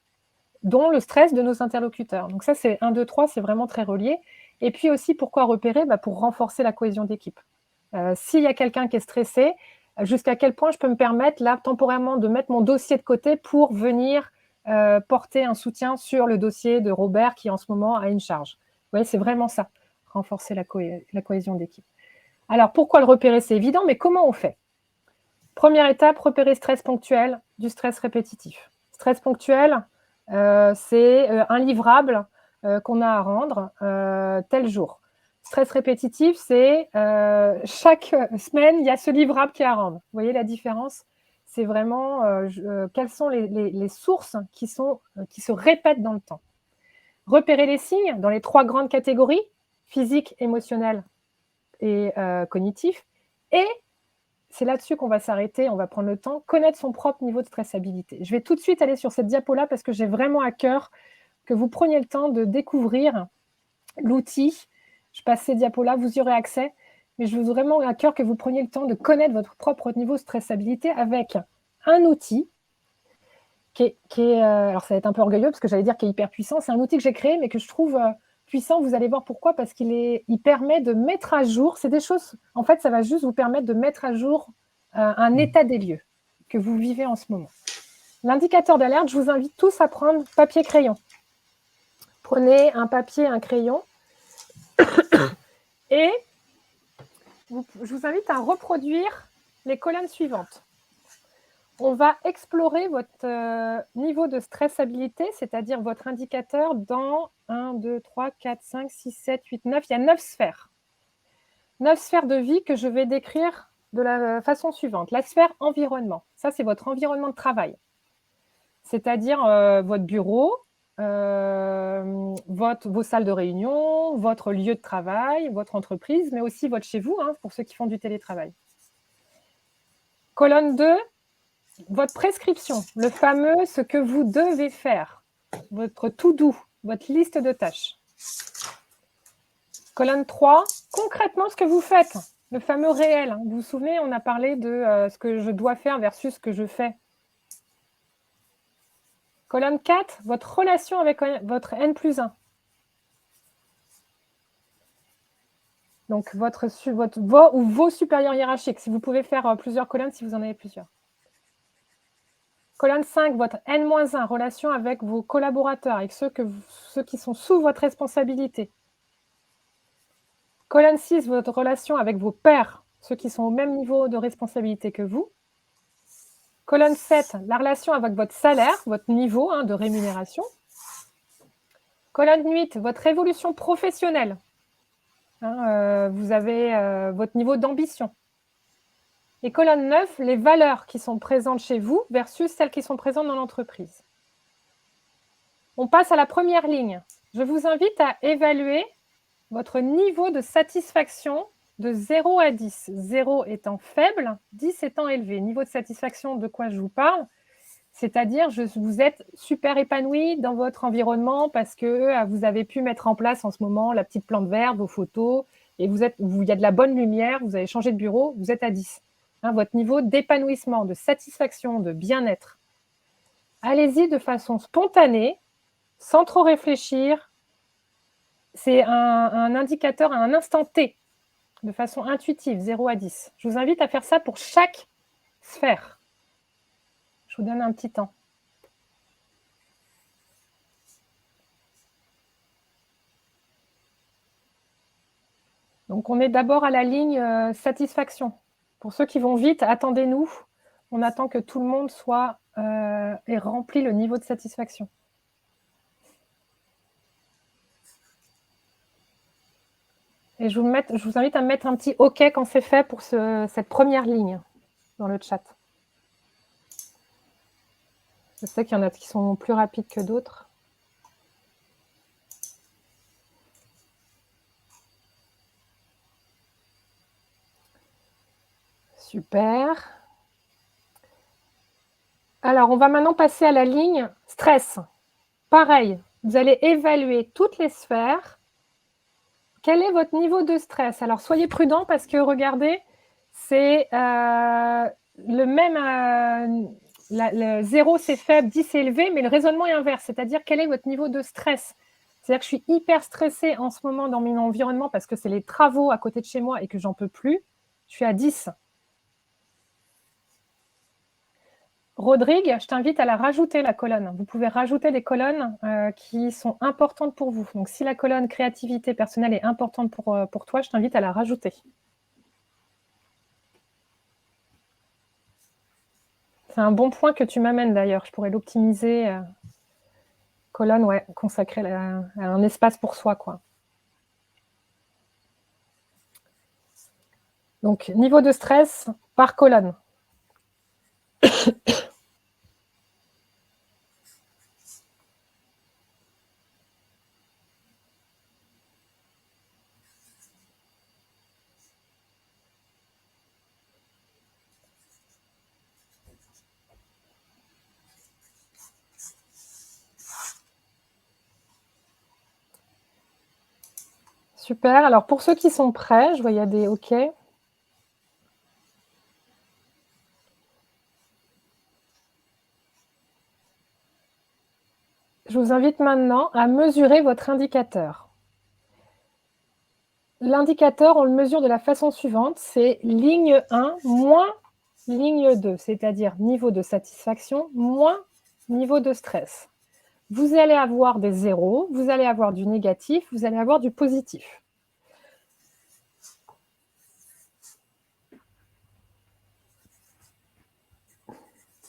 dont le stress de nos interlocuteurs. Donc ça, c'est 1, 2, 3, c'est vraiment très relié. Et puis aussi, pourquoi repérer? Pour renforcer la cohésion d'équipe. S'il y a quelqu'un qui est stressé, jusqu'à quel point je peux me permettre, là, temporairement, de mettre mon dossier de côté pour venir porter un soutien sur le dossier de Robert qui, en ce moment, a une charge. Vous voyez, c'est vraiment ça, renforcer la cohésion d'équipe. Alors, pourquoi le repérer? C'est évident, mais comment on fait? Première étape, repérer stress ponctuel du stress répétitif. Stress ponctuel, c'est un livrable qu'on a à rendre tel jour. Stress répétitif, c'est chaque semaine, il y a ce livrable qui est à rendre. Vous voyez la différence? C'est vraiment quelles sont les sources qui se répètent dans le temps. Repérer les signes dans les 3 grandes catégories, physique, émotionnel et cognitif. Et c'est là-dessus qu'on va s'arrêter, on va prendre le temps, connaître son propre niveau de stressabilité. Je vais tout de suite aller sur cette diapo-là parce que j'ai vraiment à cœur que vous preniez le temps de découvrir l'outil. Je passe ces diapos-là, vous y aurez accès, mais je veux vraiment à cœur que vous preniez le temps de connaître votre propre niveau de stressabilité avec un outil qui est alors ça va être un peu orgueilleux parce que j'allais dire qu'il est hyper puissant. C'est un outil que j'ai créé, mais que je trouve puissant. Vous allez voir pourquoi, parce qu'il permet de mettre à jour. C'est des choses, en fait, ça va juste vous permettre de mettre à jour un état des lieux que vous vivez en ce moment. L'indicateur d'alerte, je vous invite tous à prendre papier-crayon. Prenez un papier, un crayon, et je vous invite à reproduire les colonnes suivantes. On va explorer votre niveau de stressabilité, c'est-à-dire votre indicateur dans 1, 2, 3, 4, 5, 6, 7, 8, 9. Il y a 9 sphères. 9 sphères de vie que je vais décrire de la façon suivante. La sphère environnement, ça c'est votre environnement de travail. C'est-à-dire votre bureau, vos salles de réunion, votre lieu de travail, votre entreprise, mais aussi votre chez vous, pour ceux qui font du télétravail. Colonne 2, votre prescription, le fameux ce que vous devez faire, votre to-do, votre liste de tâches. Colonne 3, concrètement ce que vous faites, le fameux réel. Vous vous souvenez, on a parlé de ce que je dois faire versus ce que je fais. Colonne 4, votre relation avec votre N+1. Donc, vos supérieurs hiérarchiques, si vous pouvez faire plusieurs colonnes, si vous en avez plusieurs. Colonne 5, votre N-1, relation avec vos collaborateurs, avec ceux qui sont sous votre responsabilité. Colonne 6, votre relation avec vos pairs, ceux qui sont au même niveau de responsabilité que vous. Colonne 7, la relation avec votre salaire, votre niveau de rémunération. Colonne 8, votre évolution professionnelle. Vous avez votre niveau d'ambition. Et colonne 9, les valeurs qui sont présentes chez vous versus celles qui sont présentes dans l'entreprise. On passe à la première ligne. Je vous invite à évaluer votre niveau de satisfaction de 0 à 10. 0 étant faible, 10 étant élevé. Niveau de satisfaction, de quoi je vous parle? C'est-à-dire, vous êtes super épanoui dans votre environnement parce que vous avez pu mettre en place en ce moment la petite plante verte, vos photos, et il y a de la bonne lumière, vous avez changé de bureau, vous êtes à 10. Votre niveau d'épanouissement, de satisfaction, de bien-être. Allez-y de façon spontanée, sans trop réfléchir. C'est un indicateur à un instant T, de façon intuitive, 0 à 10. Je vous invite à faire ça pour chaque sphère. Je vous donne un petit temps. Donc, on est d'abord à la ligne satisfaction. Pour ceux qui vont vite, attendez-nous. On attend que tout le monde ait rempli le niveau de satisfaction. Et je vous invite à mettre un petit OK quand c'est fait pour cette première ligne dans le chat. Je sais qu'il y en a qui sont plus rapides que d'autres. Super. Alors, on va maintenant passer à la ligne stress. Pareil, vous allez évaluer toutes les sphères. Quel est votre niveau de stress? Alors, soyez prudents parce que, regardez, c'est le même... le 0, c'est faible, 10, c'est élevé, mais le raisonnement est inverse. C'est-à-dire, quel est votre niveau de stress? C'est-à-dire que je suis hyper stressée en ce moment dans mon environnement parce que c'est les travaux à côté de chez moi et que j'en peux plus. Je suis à 10. Rodrigue, je t'invite à la rajouter, la colonne. Vous pouvez rajouter des colonnes qui sont importantes pour vous. Donc, si la colonne créativité personnelle est importante pour toi, je t'invite à la rajouter. C'est un bon point que tu m'amènes d'ailleurs. Je pourrais l'optimiser. Colonne, ouais, consacrer un espace pour soi, quoi. Donc, niveau de stress par colonne. Super. Alors, pour ceux qui sont prêts, je vois il y a des OK. Je vous invite maintenant à mesurer votre indicateur. L'indicateur, on le mesure de la façon suivante, c'est ligne 1 moins ligne 2, c'est-à-dire niveau de satisfaction moins niveau de stress. Vous allez avoir des zéros, vous allez avoir du négatif, vous allez avoir du positif.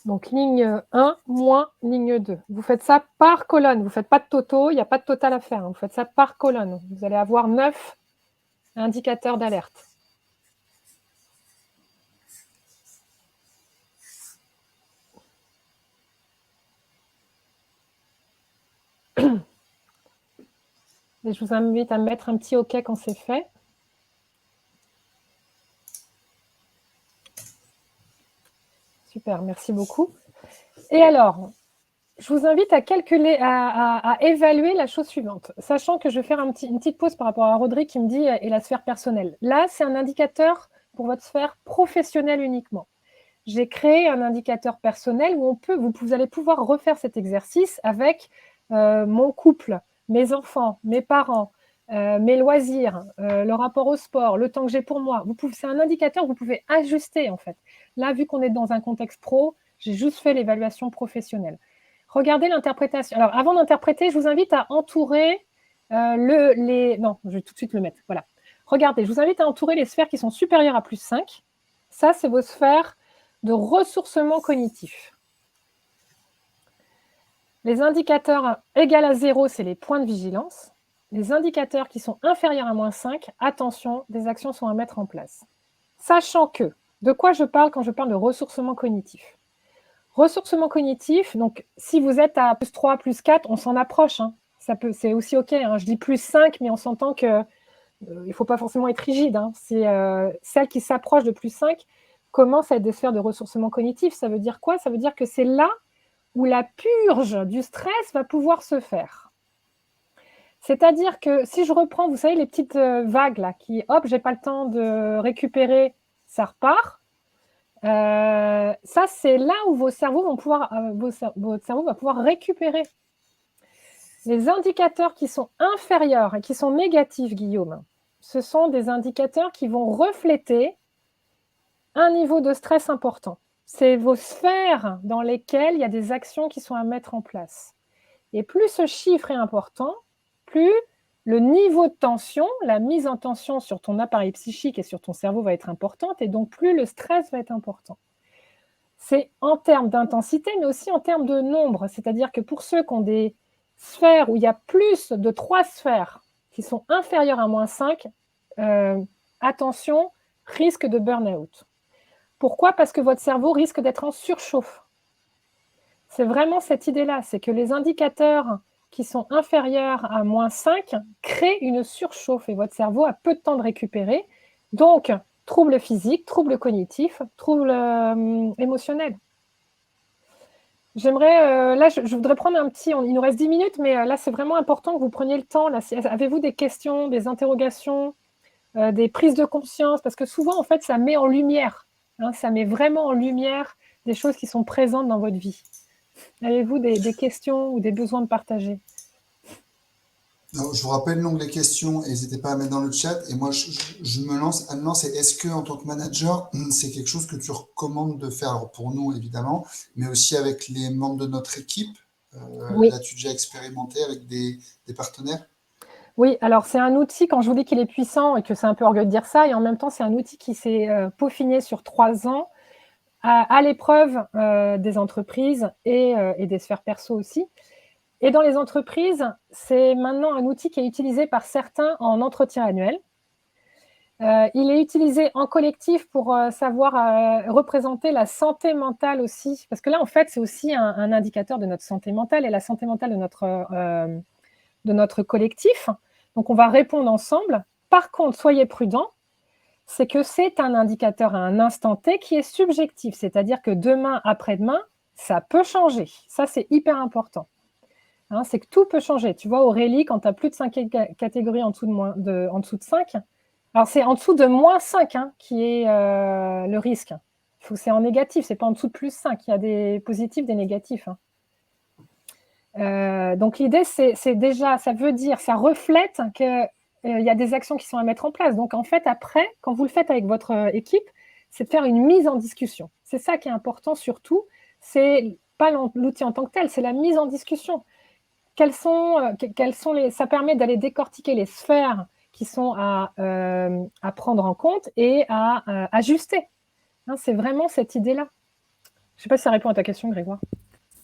Donc, ligne 1 moins ligne 2. Vous faites ça par colonne. Vous ne faites pas de toto, il n'y a pas de total à faire. Vous faites ça par colonne. Vous allez avoir 9 indicateurs d'alerte. Et je vous invite à mettre un petit OK quand c'est fait. Super, merci beaucoup. Et alors, je vous invite à calculer, à évaluer la chose suivante, sachant que je vais faire une petite pause par rapport à Rodrigue qui me dit et la sphère personnelle. Là, c'est un indicateur pour votre sphère professionnelle uniquement. J'ai créé un indicateur personnel où vous allez pouvoir refaire cet exercice avec mon couple, mes enfants, mes parents, mes loisirs, le rapport au sport, le temps que j'ai pour moi. C'est un indicateur que vous pouvez ajuster en fait. Là, vu qu'on est dans un contexte pro, j'ai juste fait l'évaluation professionnelle. Regardez l'interprétation. Alors, avant d'interpréter, je vous invite à entourer Non, je vais tout de suite le mettre. Voilà. Regardez, je vous invite à entourer les sphères qui sont supérieures à plus 5. Ça, c'est vos sphères de ressourcement cognitif. Les indicateurs égaux à 0, c'est les points de vigilance. Les indicateurs qui sont inférieurs à moins 5, attention, des actions sont à mettre en place. Sachant que, de quoi je parle quand je parle de ressourcement cognitif? Ressourcement cognitif, donc si vous êtes à plus 3, plus 4, on s'en approche. Hein. C'est aussi OK. Hein. Je dis plus 5, mais on s'entend qu'il ne faut pas forcément être rigide. Hein. C'est celle qui s'approche de plus 5 commence à être des sphères de ressourcement cognitif. Ça veut dire quoi? Ça veut dire que c'est là où la purge du stress va pouvoir se faire. C'est-à-dire que si je reprends, vous savez, les petites vagues là, qui, hop, j'ai pas le temps de récupérer, ça repart. Ça, c'est là où vos cerveaux vont pouvoir, votre cerveau va pouvoir récupérer. Les indicateurs qui sont inférieurs et qui sont négatifs, Guillaume, ce sont des indicateurs qui vont refléter un niveau de stress important. C'est vos sphères dans lesquelles il y a des actions qui sont à mettre en place. Et plus ce chiffre est important, plus le niveau de tension, la mise en tension sur ton appareil psychique et sur ton cerveau va être importante, et donc plus le stress va être important. C'est en termes d'intensité, mais aussi en termes de nombre. C'est-à-dire que pour ceux qui ont des sphères où il y a plus de 3 sphères qui sont inférieures à moins 5, attention, risque de burn-out. Pourquoi? Parce que votre cerveau risque d'être en surchauffe. C'est vraiment cette idée-là, c'est que les indicateurs qui sont inférieurs à moins 5 créent une surchauffe et votre cerveau a peu de temps de récupérer. Donc, troubles physiques, troubles cognitifs, troubles émotionnels. J'aimerais, là, je voudrais prendre il nous reste 10 minutes, mais là, c'est vraiment important que vous preniez le temps. Avez-vous des questions, des interrogations, des prises de conscience? Parce que souvent, en fait, ça met en lumière. Hein, ça met vraiment en lumière des choses qui sont présentes dans votre vie. Avez-vous des questions ou des besoins de partager? Non, je vous rappelle l'onglet questions, n'hésitez pas à mettre dans le chat. Et moi, je me lance. Anne, c'est est-ce que en tant que manager, c'est quelque chose que tu recommandes de faire? Alors pour nous, évidemment, mais aussi avec les membres de notre équipe. Oui. L'as-tu déjà expérimenté avec des partenaires? Oui, alors c'est un outil, quand je vous dis qu'il est puissant et que c'est un peu orgueilleux de dire ça, et en même temps, c'est un outil qui s'est peaufiné sur 3 ans à l'épreuve des entreprises et des sphères perso aussi. Et dans les entreprises, c'est maintenant un outil qui est utilisé par certains en entretien annuel. Il est utilisé en collectif pour savoir représenter la santé mentale aussi. Parce que là, en fait, c'est aussi un indicateur de notre santé mentale et la santé mentale de notre collectif. Donc, on va répondre ensemble. Par contre, soyez prudents, c'est que c'est un indicateur à un instant T qui est subjectif. C'est-à-dire que demain, après-demain, ça peut changer. Ça, c'est hyper important. Hein, c'est que tout peut changer. Tu vois, Aurélie, quand tu as plus de 5 catégories en dessous de 5, alors c'est en dessous de moins 5 hein, qui est le risque. C'est en négatif, c'est pas en dessous de plus 5. Il y a des positifs, des négatifs. Hein. Donc l'idée, c'est déjà, ça veut dire, ça reflète qu'il y a des actions qui sont à mettre en place. Donc en fait, après, quand vous le faites avec votre équipe, c'est de faire une mise en discussion. C'est ça qui est important surtout. C'est pas l'outil en tant que tel, c'est la mise en discussion. Ça permet d'aller décortiquer les sphères qui sont à prendre en compte et à ajuster. Hein, c'est vraiment cette idée-là. Je ne sais pas si ça répond à ta question, Grégoire.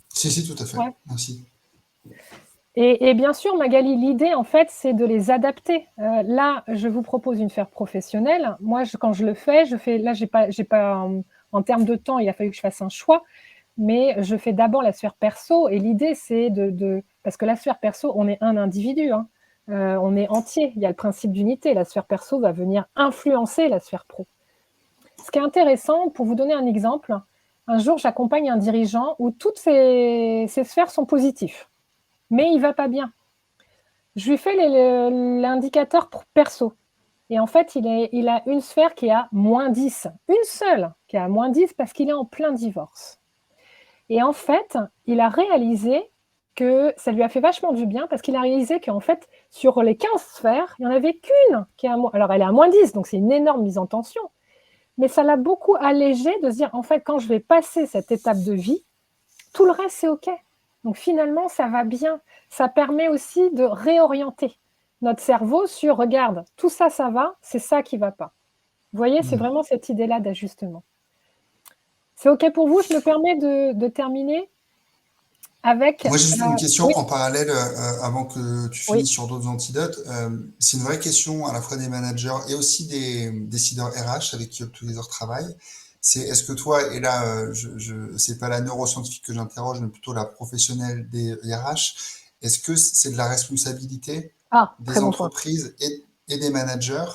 Si, tout à fait. Ouais. Merci. Et bien sûr, Magali, l'idée, en fait, c'est de les adapter. Là, je vous propose une sphère professionnelle. Moi, quand je le fais, là, j'ai pas en termes de temps, il a fallu que je fasse un choix, mais je fais d'abord la sphère perso. Et l'idée, c'est parce que la sphère perso, on est un individu, hein. On est entier. Il y a le principe d'unité. La sphère perso va venir influencer la sphère pro. Ce qui est intéressant, pour vous donner un exemple, Un jour, j'accompagne un dirigeant où toutes ses sphères sont positives, mais il ne va pas bien. Je lui fais l'indicateur perso. Et en fait, il a une sphère qui est à -10. Une seule qui est à -10 parce qu'il est en plein divorce. Et en fait, il a réalisé que ça lui a fait vachement du bien parce qu'il a réalisé qu'en fait, sur les 15 sphères, il n'y en avait qu'une qui est à moins. Alors, elle est à -10, donc c'est une énorme mise en tension. Mais ça l'a beaucoup allégé de se dire, en fait, quand je vais passer cette étape de vie, tout le reste, c'est OK. Donc finalement, ça va bien. Ça permet aussi de réorienter notre cerveau sur, regarde, tout ça, ça va, c'est ça qui ne va pas. Vous voyez, c'est vraiment cette idée-là d'ajustement. C'est OK pour vous? Je me permets de terminer avec... Moi, j'ai juste une question oui, en parallèle avant que tu oui, finisses sur d'autres antidotes. C'est une vraie question à la fois des managers et aussi des décideurs RH avec qui Up to Together travaille. C'est est-ce que toi, et là, c'est pas la neuroscientifique que j'interroge, mais plutôt la professionnelle des RH, est-ce que c'est de la responsabilité très des bon point. entreprises et des managers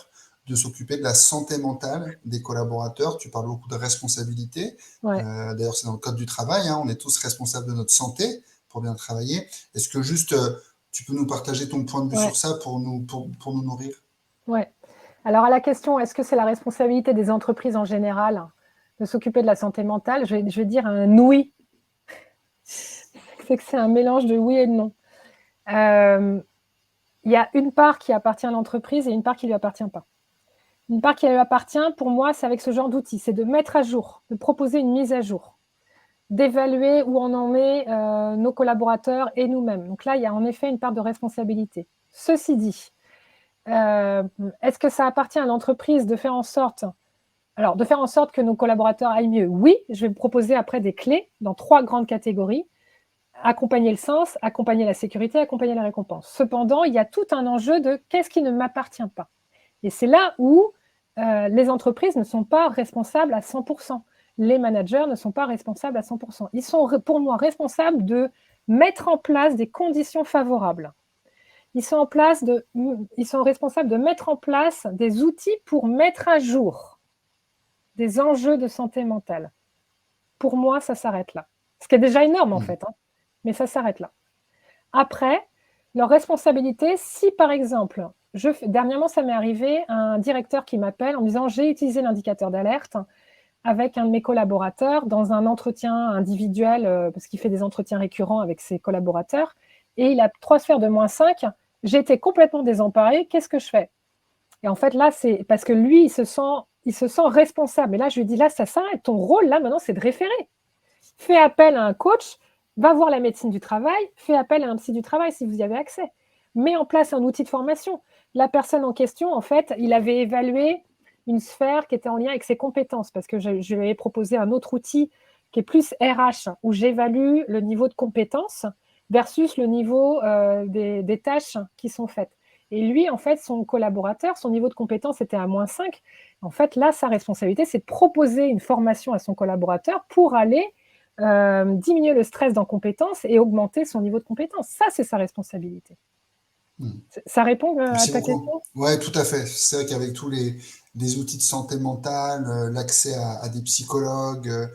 de s'occuper de la santé mentale des collaborateurs? Tu parles beaucoup de responsabilité. Ouais. D'ailleurs, c'est dans le code du travail, hein, on est tous responsables de notre santé pour bien travailler. Est-ce que juste tu peux nous partager ton point de vue Ouais. sur ça pour nous nourrir? Ouais. Alors à la question, est-ce que c'est la responsabilité des entreprises en général de s'occuper de la santé mentale, je vais dire un oui. C'est que c'est un mélange de oui et de non. Il y a une part qui appartient à l'entreprise et une part qui ne lui appartient pas. Une part qui lui appartient, pour moi, c'est avec ce genre d'outils, c'est de mettre à jour, de proposer une mise à jour, d'évaluer où on en est nos collaborateurs et nous-mêmes. Donc là, il y a en effet une part de responsabilité. Ceci dit, est-ce que ça appartient à l'entreprise de faire en sorte que nos collaborateurs aillent mieux? Oui, je vais vous proposer après des clés dans 3 grandes catégories. Accompagner le sens, accompagner la sécurité, accompagner la récompense. Cependant, il y a tout un enjeu de qu'est-ce qui ne m'appartient pas. Et c'est là où les entreprises ne sont pas responsables à 100%. Les managers ne sont pas responsables à 100%. Ils sont, pour moi, responsables de mettre en place des conditions favorables. Ils sont responsables de mettre en place des outils pour mettre à jour des enjeux de santé mentale. Pour moi, ça s'arrête là. Ce qui est déjà énorme, en fait, hein, mais ça s'arrête là. Après, leur responsabilité, si par exemple, dernièrement, ça m'est arrivé, un directeur qui m'appelle en me disant « j'ai utilisé l'indicateur d'alerte avec un de mes collaborateurs dans un entretien individuel, parce qu'il fait des entretiens récurrents avec ses collaborateurs, et il a 3 sphères de -5, j'étais complètement désemparée, qu'est-ce que je fais ?» Et en fait, là, c'est parce que lui, il se sent responsable. Et là, je lui dis, là, ça s'arrête. Ton rôle, là, maintenant, c'est de référer. Fais appel à un coach, va voir la médecine du travail, fais appel à un psy du travail si vous y avez accès. Mets en place un outil de formation. La personne en question, en fait, il avait évalué une sphère qui était en lien avec ses compétences, parce que je lui avais proposé un autre outil qui est plus RH, où j'évalue le niveau de compétence versus le niveau des tâches qui sont faites. Et lui, en fait, son collaborateur, son niveau de compétence était à -5. En fait, là, sa responsabilité, c'est de proposer une formation à son collaborateur pour aller diminuer le stress dans compétences et augmenter son niveau de compétence. Ça, c'est sa responsabilité. Ça répond à Merci ta beaucoup. question? Ouais, tout à fait. C'est vrai qu'avec tous les outils de santé mentale, l'accès à des psychologues,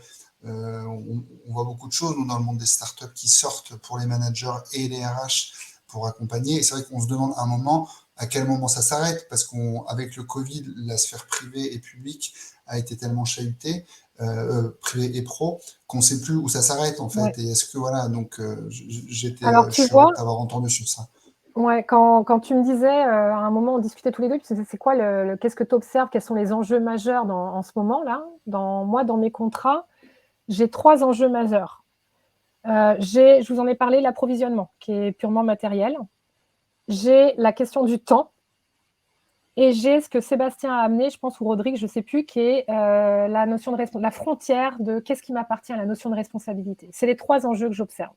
on voit beaucoup de choses nous, dans le monde des startups qui sortent pour les managers et les RH pour accompagner. Et c'est vrai qu'on se demande à un moment à quel moment ça s'arrête, parce qu'avec le Covid, la sphère privée et publique a été tellement chahutée, privée et pro, qu'on ne sait plus où ça s'arrête en fait. Ouais. Et est-ce que voilà, donc je Alors, tu suis heureux vois, de t'avoir entendu sur ça. ouais, quand tu me disais, à un moment, on discutait tous les deux, tu disais, c'est quoi qu'est-ce que tu observes, quels sont les enjeux majeurs en ce moment-là? Moi, dans mes contrats, j'ai 3 enjeux majeurs. Je vous en ai parlé, l'approvisionnement, qui est purement matériel. J'ai la question du temps. Et j'ai ce que Sébastien a amené, je pense, ou Rodrigue, je ne sais plus, qui est la notion de la frontière de qu'est-ce qui m'appartient à la notion de responsabilité. C'est les 3 enjeux que j'observe.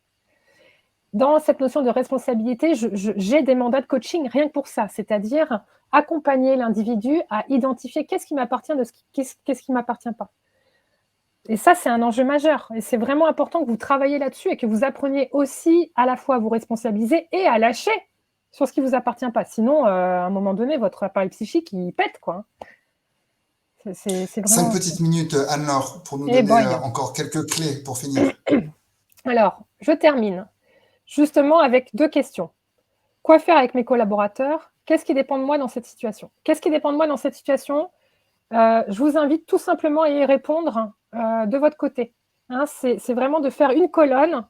Dans cette notion de responsabilité, j'ai des mandats de coaching rien que pour ça, c'est-à-dire accompagner l'individu à identifier qu'est-ce qui m'appartient qu'est-ce qui ne m'appartient pas. Et ça, c'est un enjeu majeur. Et c'est vraiment important que vous travailliez là-dessus et que vous appreniez aussi à la fois à vous responsabiliser et à lâcher sur ce qui ne vous appartient pas. Sinon, à un moment donné, votre appareil psychique, il pète, quoi. C'est 5 vraiment... petites minutes, Anne-Laure, pour nous Eh donner boy. encore quelques clés pour finir. Alors, je termine justement avec 2 questions. Quoi faire avec mes collaborateurs? Qu'est-ce qui dépend de moi dans cette situation? Qu'est-ce qui dépend de moi dans cette situation? Je vous invite tout simplement à y répondre de votre côté. Hein, c'est vraiment de faire une colonne.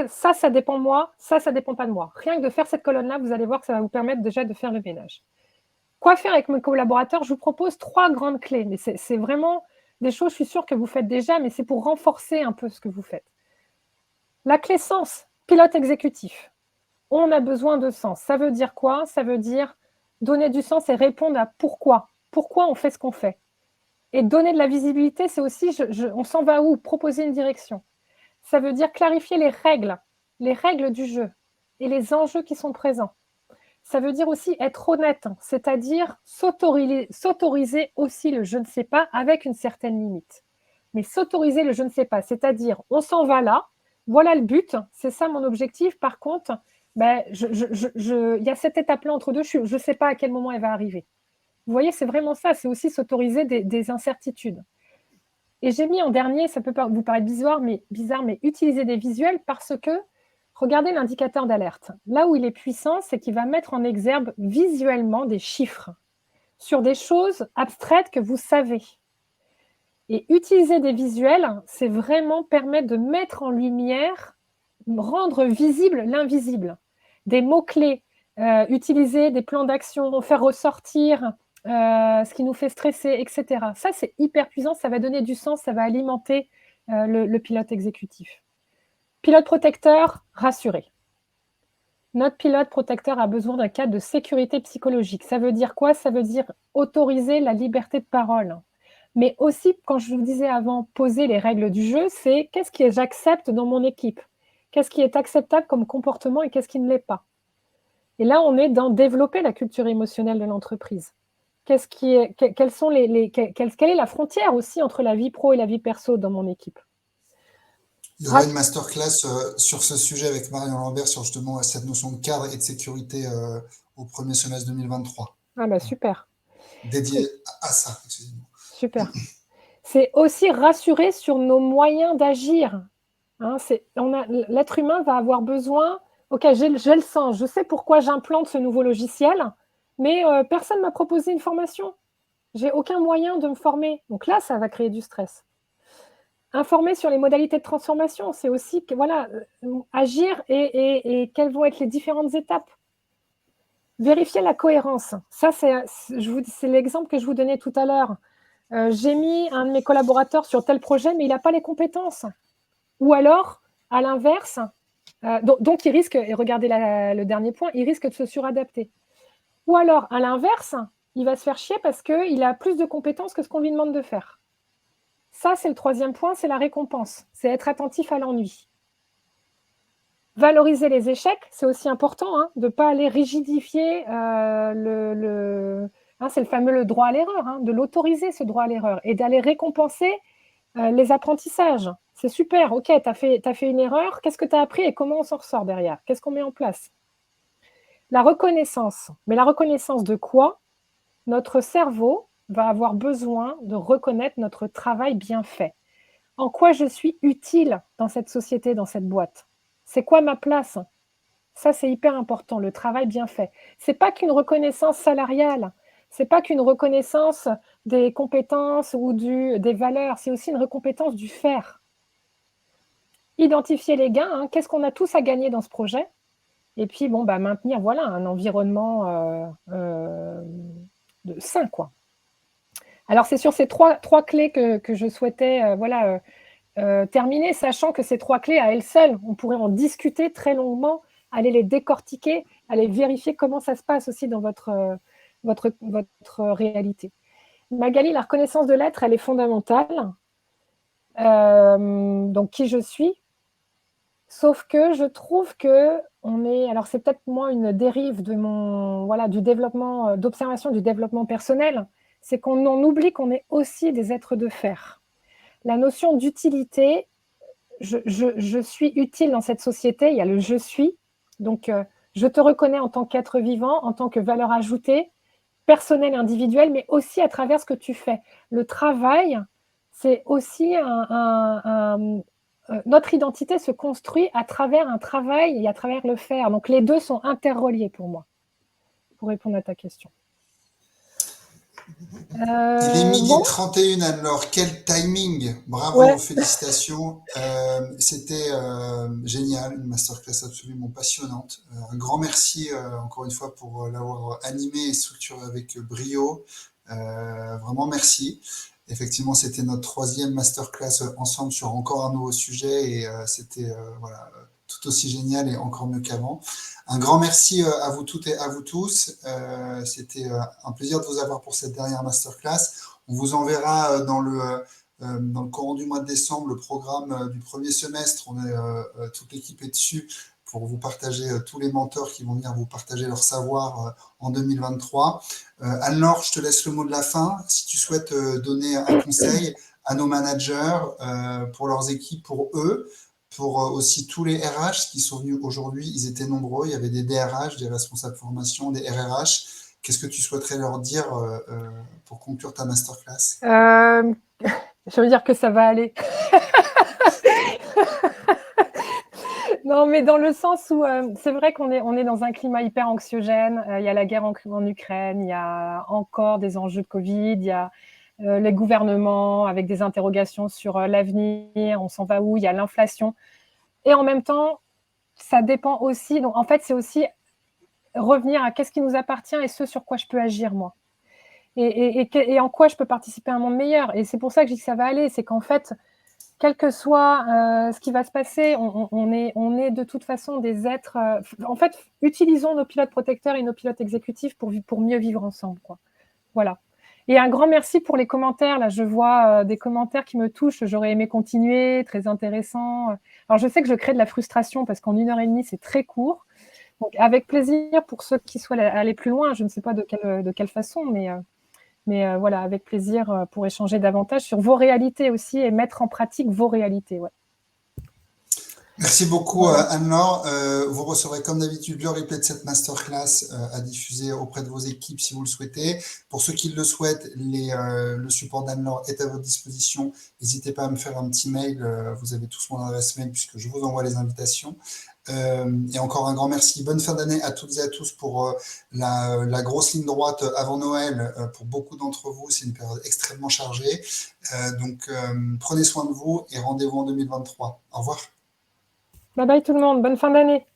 Ça dépend de moi, ça dépend pas de moi. Rien que de faire cette colonne-là, vous allez voir que ça va vous permettre déjà de faire le ménage. Quoi faire avec mes collaborateurs? Je vous propose 3 grandes clés, mais c'est vraiment des choses, je suis sûre que vous faites déjà, mais c'est pour renforcer un peu ce que vous faites. La clé sens, pilote exécutif. On a besoin de sens. Ça veut dire quoi? Ça veut dire donner du sens et répondre à pourquoi. Pourquoi on fait ce qu'on fait? Et donner de la visibilité, c'est aussi on s'en va où? Proposer une direction. Ça veut dire clarifier les règles du jeu et les enjeux qui sont présents. Ça veut dire aussi être honnête, c'est-à-dire s'autoriser aussi le je ne sais pas avec une certaine limite. Mais s'autoriser le je ne sais pas, c'est-à-dire on s'en va là, voilà le but, c'est ça mon objectif. Par contre, ben, il y a cette étape-là entre deux, je ne sais pas à quel moment elle va arriver. Vous voyez, c'est vraiment ça, c'est aussi s'autoriser des incertitudes. Et j'ai mis en dernier, ça peut vous paraître bizarre, mais utiliser des visuels parce que, regardez l'indicateur d'alerte. Là où il est puissant, c'est qu'il va mettre en exergue visuellement des chiffres sur des choses abstraites que vous savez. Et utiliser des visuels, c'est vraiment permettre de mettre en lumière, rendre visible l'invisible. Des mots-clés, utiliser des plans d'action, faire ressortir ce qui nous fait stresser, etc. Ça, c'est hyper puissant, ça va donner du sens, ça va alimenter le pilote exécutif. Pilote protecteur, rassuré. Notre pilote protecteur a besoin d'un cadre de sécurité psychologique. Ça veut dire quoi? Ça veut dire autoriser la liberté de parole. Mais aussi, quand je vous disais avant, poser les règles du jeu, c'est qu'est-ce que j'accepte dans mon équipe? Qu'est-ce qui est acceptable comme comportement et qu'est-ce qui ne l'est pas? Et là, on est dans développer la culture émotionnelle de l'entreprise. Quelle est la frontière aussi entre la vie pro et la vie perso dans mon équipe? Il y aura une masterclass sur ce sujet avec Marion Lambert sur justement cette notion de cadre et de sécurité au premier semestre 2023. Ah bah super. Dédié à ça, excusez-moi. Super. C'est aussi rassurer sur nos moyens d'agir. Hein, l'être humain va avoir besoin, ok, j'ai le sens, je sais pourquoi j'implante ce nouveau logiciel, mais personne ne m'a proposé une formation. J'ai aucun moyen de me former. Donc là, ça va créer du stress. Informer sur les modalités de transformation, c'est aussi agir et quelles vont être les différentes étapes. Vérifier la cohérence. Ça, c'est l'exemple que je vous donnais tout à l'heure. J'ai mis un de mes collaborateurs sur tel projet, mais il n'a pas les compétences. Ou alors, à l'inverse, donc il risque, et regardez le dernier point, il risque de se suradapter. Ou alors, à l'inverse, il va se faire chier parce qu'il a plus de compétences que ce qu'on lui demande de faire. Ça, c'est le troisième point, c'est la récompense. C'est être attentif à l'ennui. Valoriser les échecs, c'est aussi important, de ne pas aller rigidifier c'est le fameux droit à l'erreur, de l'autoriser, ce droit à l'erreur, et d'aller récompenser les apprentissages. C'est super, ok, tu as fait une erreur, qu'est-ce que tu as appris et comment on s'en ressort derrière? Qu'est-ce qu'on met en place? La reconnaissance. Mais la reconnaissance de quoi? Notre cerveau va avoir besoin de reconnaître notre travail bien fait. En quoi je suis utile dans cette société, dans cette boîte? C'est quoi ma place? Ça, c'est hyper important, le travail bien fait. Ce n'est pas qu'une reconnaissance salariale, ce n'est pas qu'une reconnaissance des compétences ou des valeurs, c'est aussi une reconnaissance du faire. Identifier les gains, qu'est-ce qu'on a tous à gagner dans ce projet? Et puis, maintenir un environnement sain, quoi. Alors, c'est sur ces trois clés que je souhaitais terminer, sachant que ces 3 clés à elles seules, on pourrait en discuter très longuement, aller les décortiquer, aller vérifier comment ça se passe aussi dans votre réalité. Magali, la reconnaissance de l'être, elle est fondamentale. Donc, qui je suis. Sauf que je trouve que alors c'est peut-être moi une dérive de du développement, d'observation du développement personnel, c'est qu'on en oublie qu'on est aussi des êtres de fer. La notion d'utilité, je suis utile dans cette société, il y a le je suis, donc je te reconnais en tant qu'être vivant, en tant que valeur ajoutée, personnel et individuel, mais aussi à travers ce que tu fais. Le travail, c'est aussi notre identité se construit à travers un travail et à travers le faire. Donc les deux sont interreliés pour moi, pour répondre à ta question. Il est midi Bon, 31, alors quel timing! Bravo, ouais. félicitations. C'était génial, une masterclass absolument passionnante. Un grand merci encore une fois pour l'avoir animé et structuré avec brio. Vraiment merci. Effectivement, c'était notre troisième masterclass ensemble sur encore un nouveau sujet et c'était voilà, tout aussi génial et encore mieux qu'avant. Un grand merci à vous toutes et à vous tous. C'était un plaisir de vous avoir pour cette dernière masterclass. On vous enverra dans le courant du mois de décembre le programme du premier semestre. Toute l'équipe est dessus pour vous partager tous les mentors qui vont venir vous partager leur savoir en 2023. Anne-Laure, je te laisse le mot de la fin. Si tu souhaites donner un conseil à nos managers pour leurs équipes, pour eux, pour aussi tous les RH qui sont venus aujourd'hui, ils étaient nombreux, il y avait des DRH, des responsables de formation, des RRH. Qu'est-ce que tu souhaiterais leur dire pour conclure ta masterclass? Je veux dire que ça va aller. Non, mais dans le sens où c'est vrai qu'on est dans un climat hyper anxiogène. Il y a la guerre en Ukraine, il y a encore des enjeux de Covid, il y a les gouvernements avec des interrogations sur l'avenir, on s'en va où, il y a l'inflation. Et en même temps, ça dépend aussi. Donc, en fait, c'est aussi revenir à qu'est-ce qui nous appartient et ce sur quoi je peux agir, moi. Et en quoi je peux participer à un monde meilleur. Et c'est pour ça que je dis que ça va aller. C'est qu'en fait, quel que soit ce qui va se passer, on est de toute façon des êtres. En fait, utilisons nos pilotes protecteurs et nos pilotes exécutifs pour mieux vivre ensemble, quoi. Voilà. Et un grand merci pour les commentaires. Là, je vois des commentaires qui me touchent. J'aurais aimé continuer, très intéressant. Alors, je sais que je crée de la frustration parce qu'en 1h30, c'est très court. Donc, avec plaisir pour ceux qui souhaitent aller plus loin. Je ne sais pas de quelle façon, mais voilà, avec plaisir pour échanger davantage sur vos réalités aussi et mettre en pratique vos réalités. Ouais. Merci beaucoup Voilà. Anne-Laure. Vous recevrez comme d'habitude le replay de cette masterclass à diffuser auprès de vos équipes si vous le souhaitez. Pour ceux qui le souhaitent, le support d'Anne-Laure est à votre disposition. N'hésitez pas à me faire un petit mail. Vous avez tous mon adresse mail puisque je vous envoie les invitations. Et encore un grand merci. Bonne fin d'année à toutes et à tous pour la grosse ligne droite avant Noël. Pour beaucoup d'entre vous, c'est une période extrêmement chargée. Donc, prenez soin de vous et rendez-vous en 2023. Au revoir. Bye bye tout le monde. Bonne fin d'année.